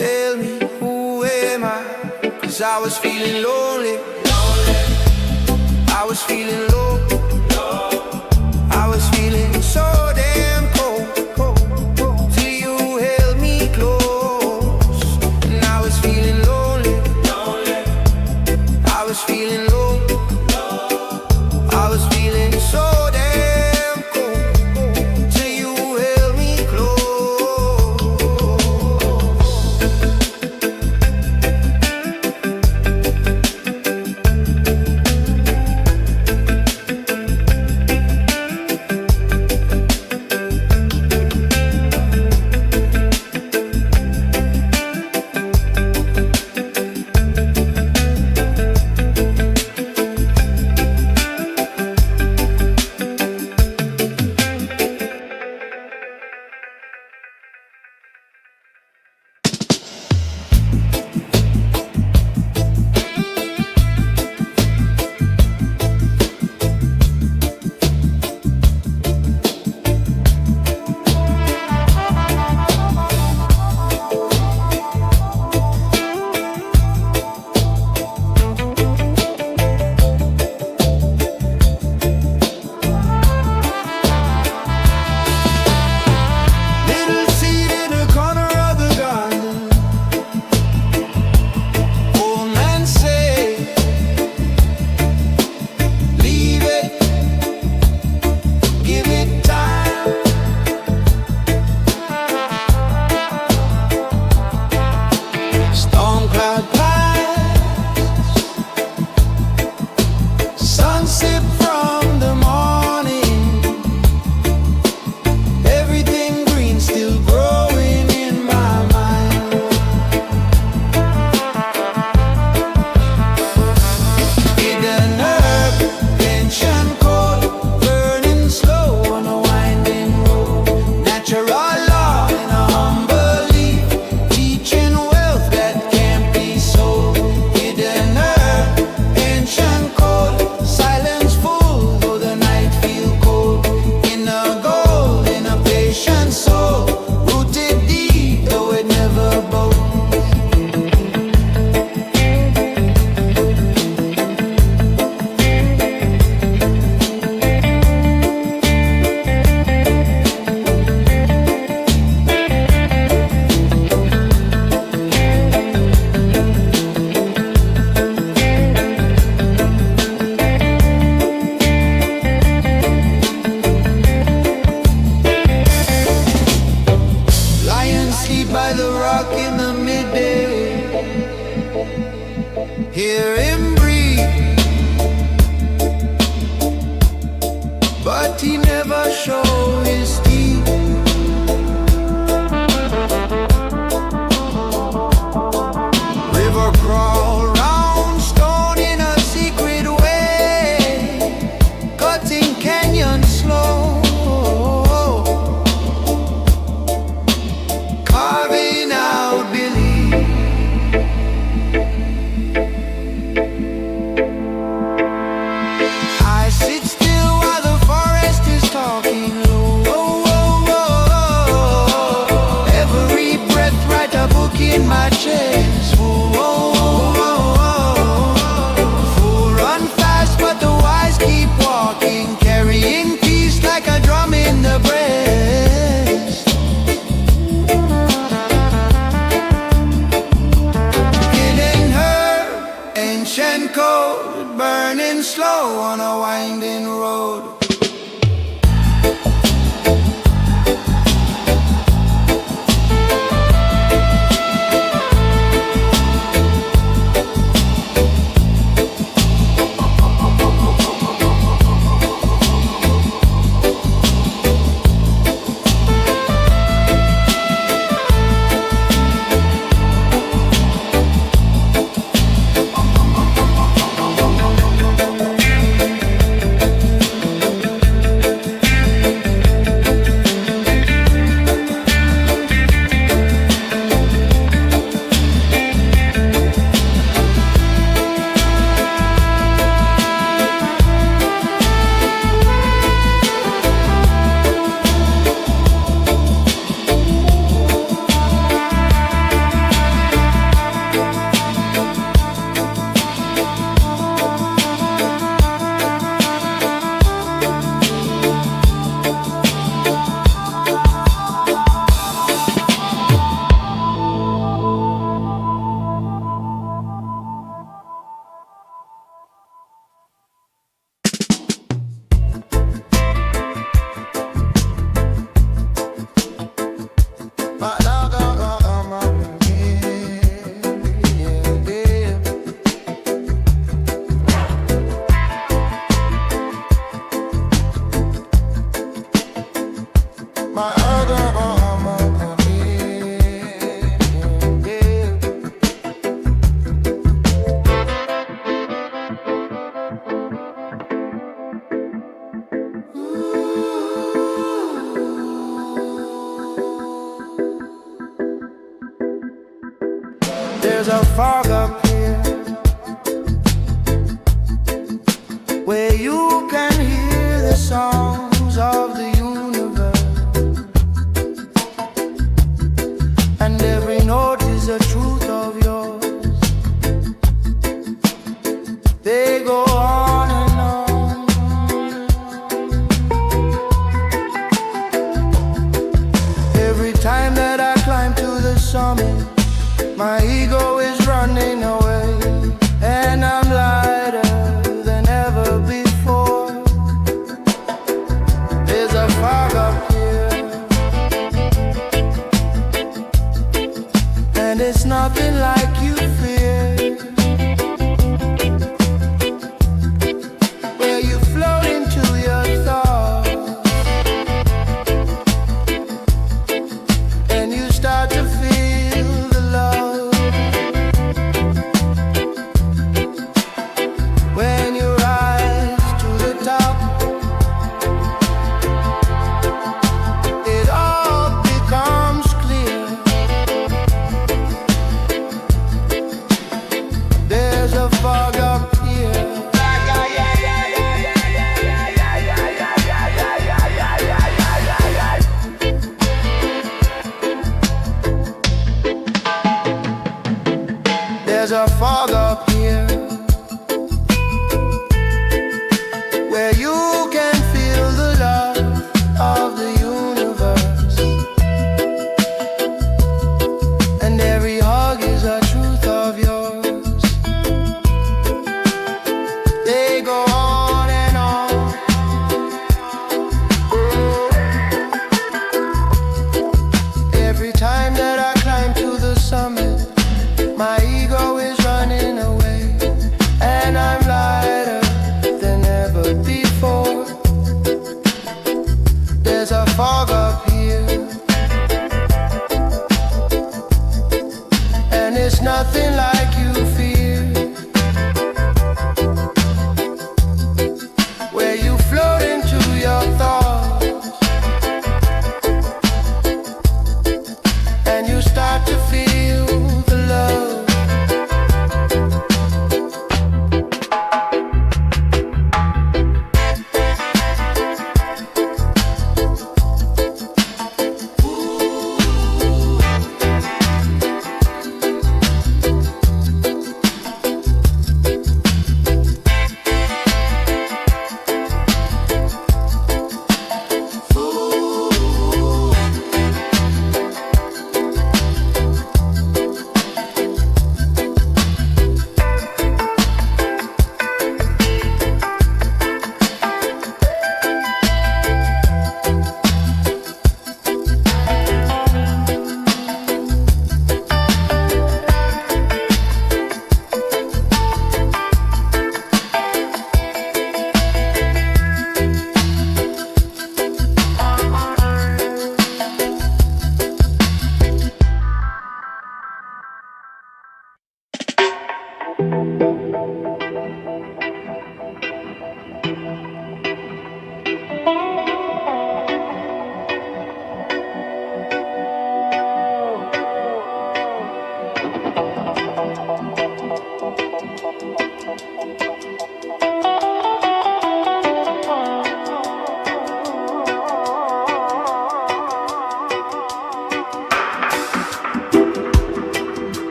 Tell me, who am I? 'Cause I was feeling lonely, I was feeling low, I was feeling so damn cold till you held me close. And I was feeling lonely, I was feeling low, I was feeling so damn cold till you held me close. Little seed in the corner of the garden, old man say, leave it, give it time. Storm cloud pass, sunset from the morning, everything green still growing in my mind. Hidden herb, ancient cold, burning slow on a winding road. Natural law in a humble leaf, teaching wealth that can't be sold. Hidden herb, ancient cold, silence full though the night feel cold. Inner gold in a patient soul, rooted deep though it never bows. Lions sleep by the rock in the midday, hear him breathe, but he never showed his teeth. River crawl round stone in a secret way, cutting canyon slow. There's a fog up here where you can hear the songs of the universe, and every note is a truth of yours. They go on and on. Every time that I climb to the summit, my ego is running away, and I'm lighter than ever before. There's a fog up here, and it's nothing like you fear. Where you float into your thoughts, and you start to feel the love. When you rise to the top, it all becomes clear. There's a fog up here. There's a fog up here where you can feel the love of the universe, and every hug is a truth of yours. They go on and on. Every time that I climb to the summit, my ego is running away, and I'm lighter than ever before. There's a fog up here, and it's nothing like you fear. Where you float into your thoughts, and you start to feel the love.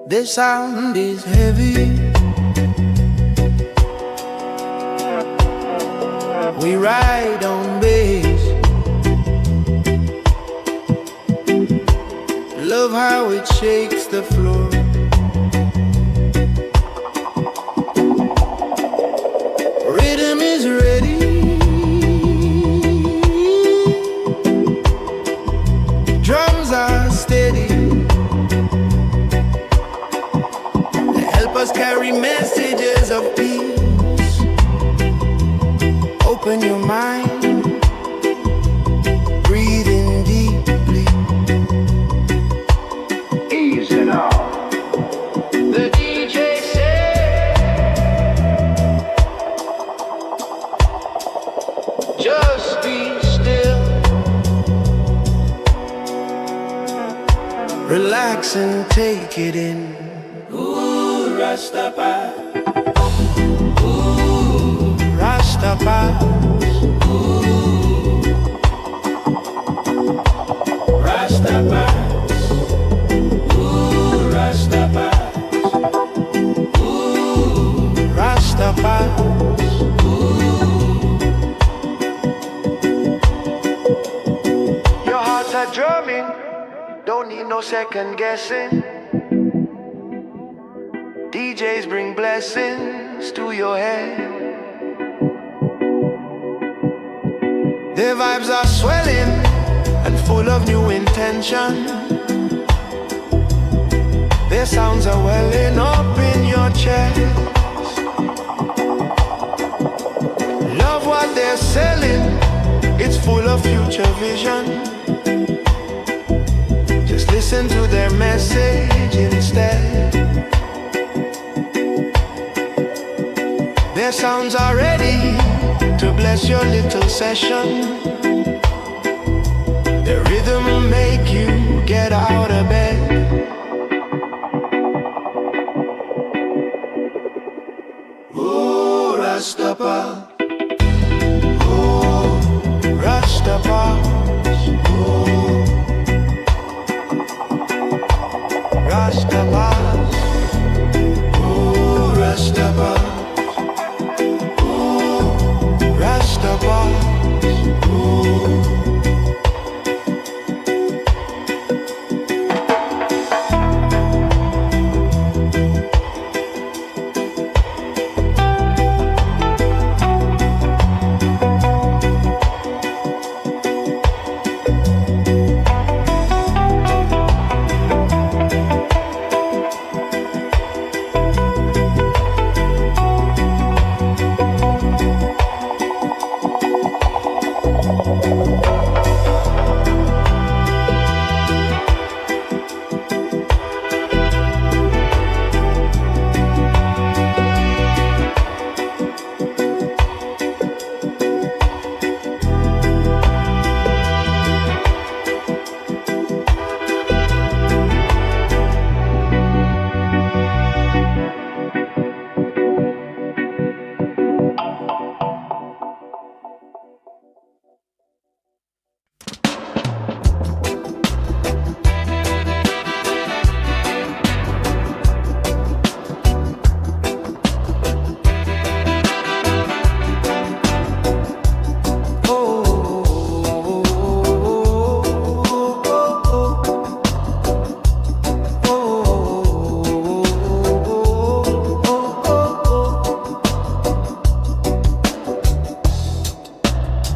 This sound is heavy. We ride on bass. Love how it shakes the floor. Rhythm is ready. Drums are steady. They help Relax and take it in. Ooh, Rastafari. Rastafari. Rastafari. Ooh, Rastafari. Ooh, Rastafari. Your hearts are drumming, don't need no second guessing. DJs bring blessings to your head. Their vibes are swelling and full of new intention. Their sounds are welling up in your chest. Love what they're selling, it's full of future vision. Just listen to their message instead. Their sounds are ready to bless your little session. Their rhythm will make you get out of bed. ooh, Rastafari. Ooh, Rastafari. Ooh, Rastafari. Ooh, Rastafari. Rastafari.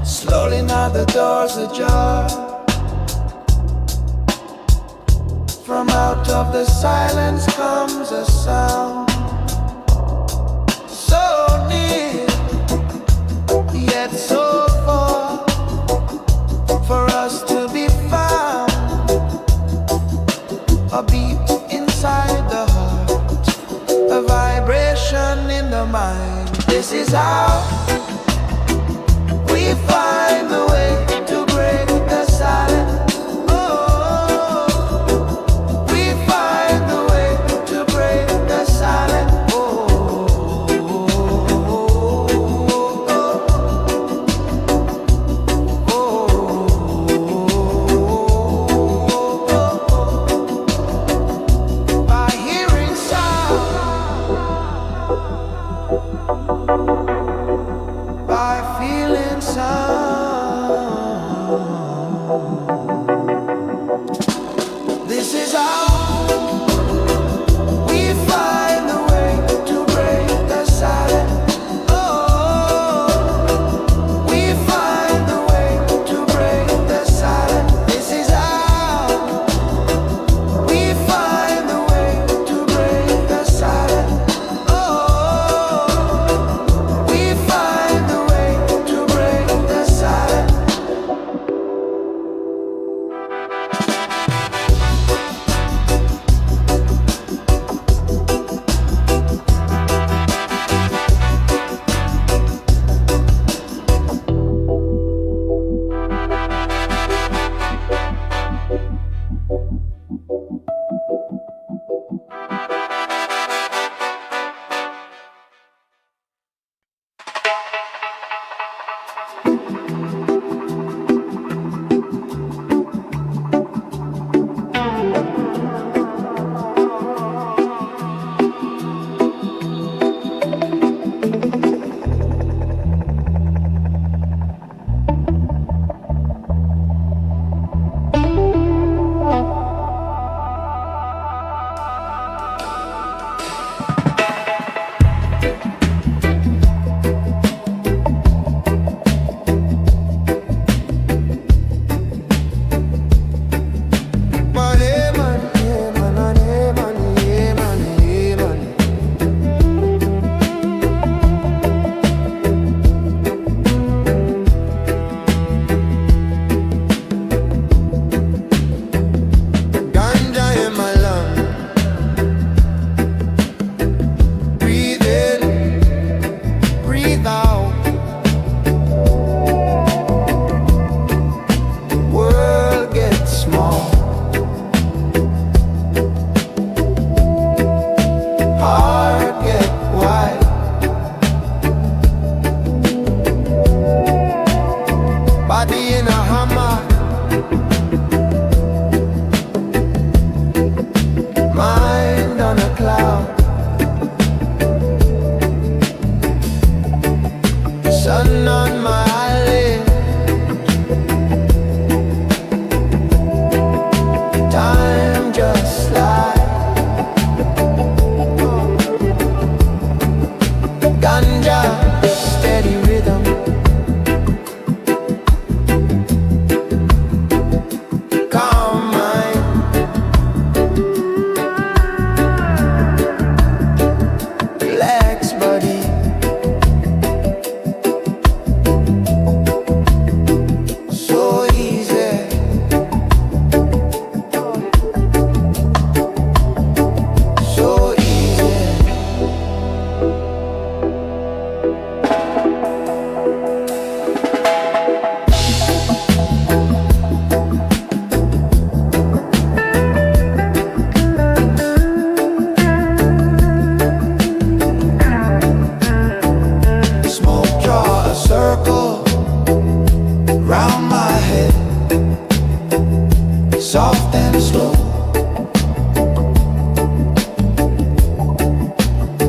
Slowly now the doors ajar. From out of the silence comes a sound, so near, yet so far, for us to be found. A beat inside the heart, a vibration in the mind. This is how we find the way to break the silence. Oh, we find the way to break the silence. Oh, by hearing sound, by feeling sound. This is how we find the way to break the silence. Oh, we find the way to break the silence. This is how we find the way to break the silence. Oh, we find the way to break the silence. soft and slow.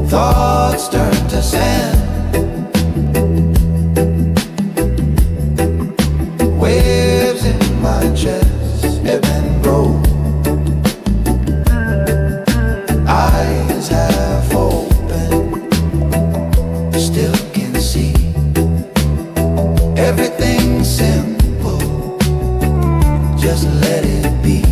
Thoughts turn to sand. Waves in my chest ebb and grow. Eyes half open, still can see everything's simple. Just let it be.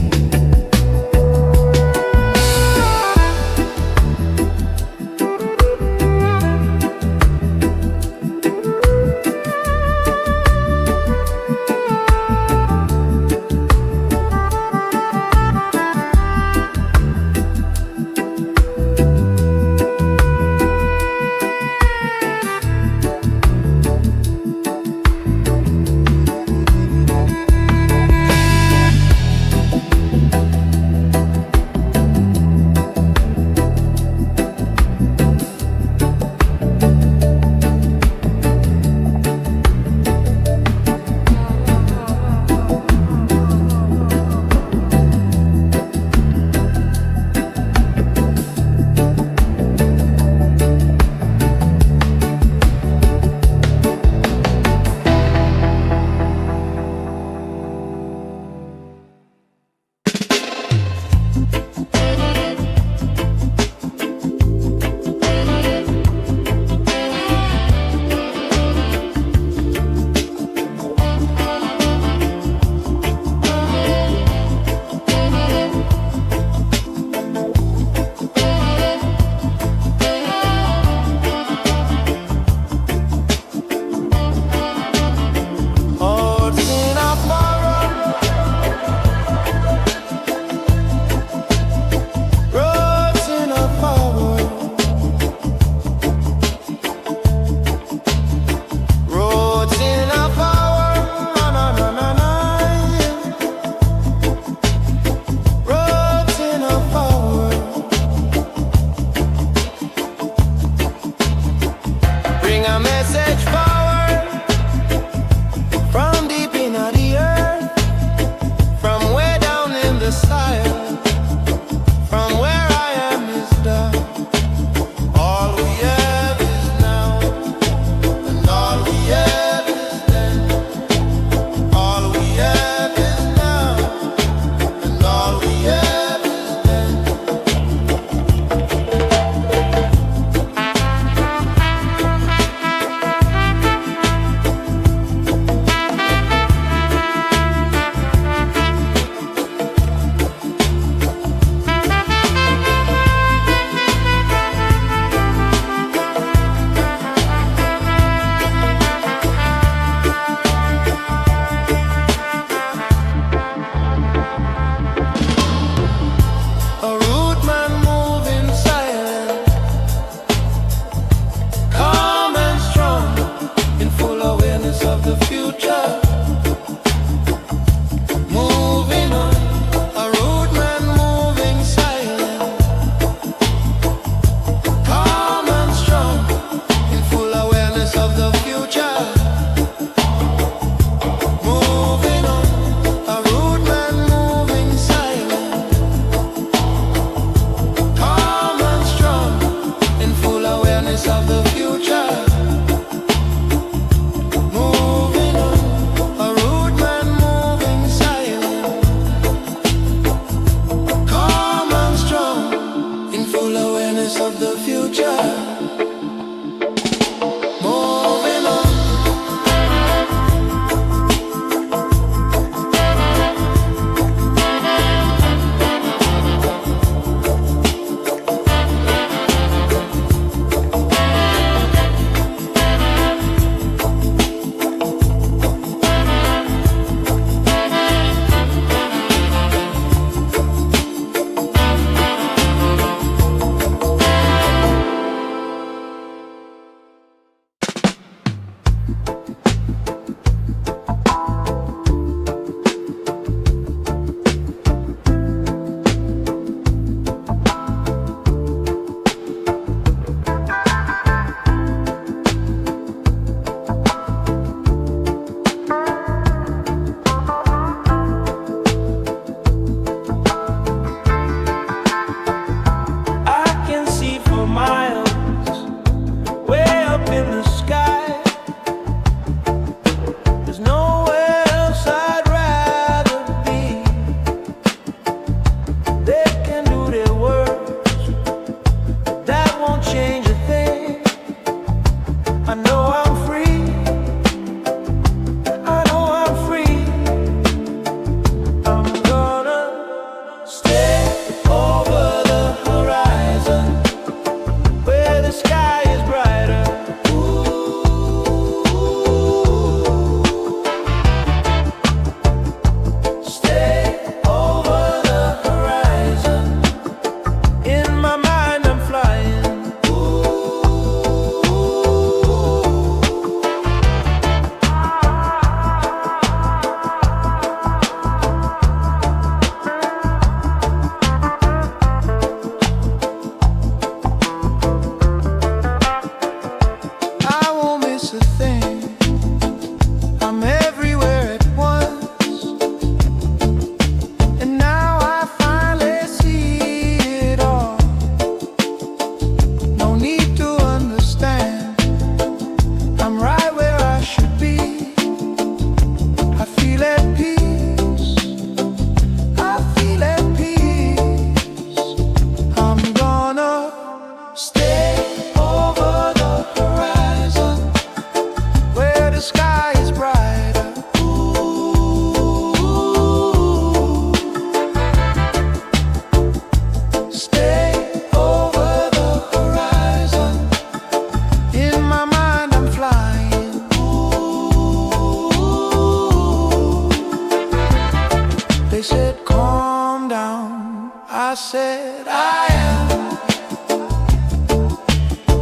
down. I said I am.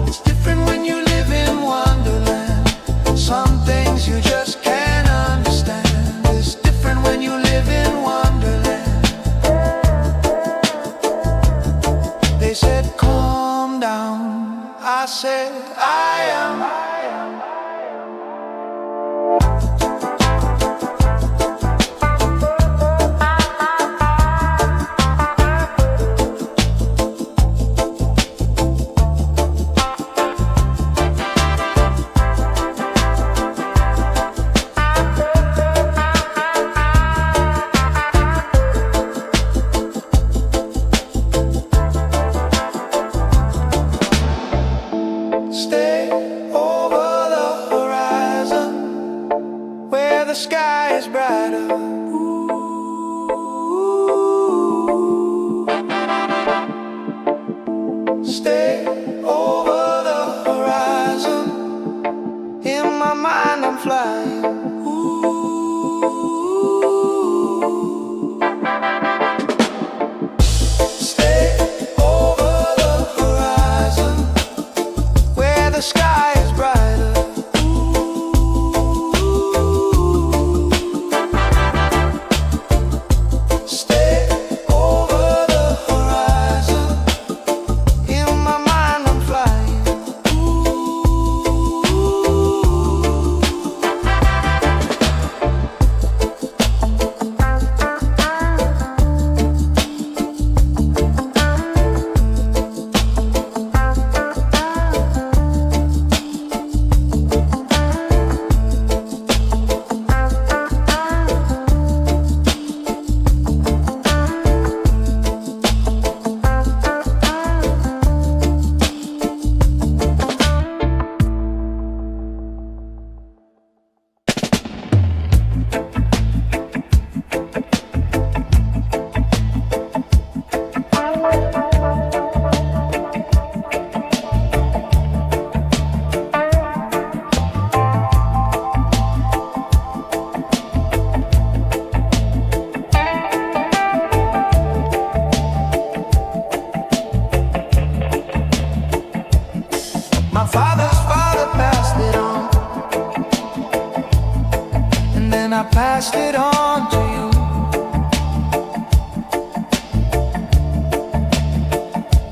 It's different when you live in Wonderland. Some things you just can't understand. It's different when you live in Wonderland. They said calm down. I said I am. Stay over the horizon where the sky is brighter. Ooh. Stay over the horizon. In my mind I'm flying. Ooh. Stay over the horizon where the sky is brighter. Ooh. Stay over the horizon. In my mind I'm flying. Ooh. My father's father passed it on, and then I passed it on to you.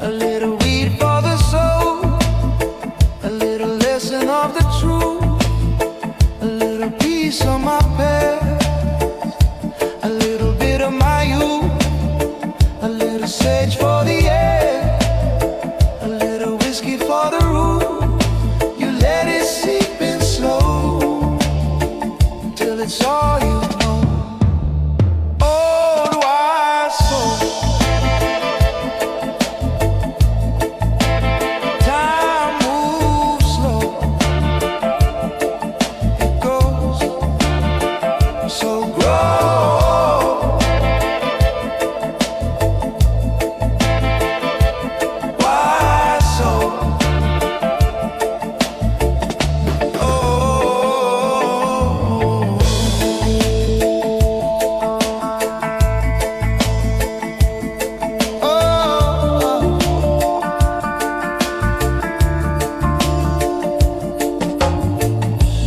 A little weed for the soul, a little lesson of the truth, a little piece of my past, a little bit of my youth, a little sage for the air, a little whiskey for the root. Let it seep in slow till it's all you know. Old wise soul, time moves slow. It goes so grow. Wise soul.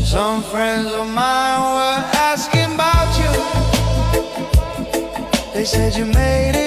Some friends of mine were asking about you. They said you made it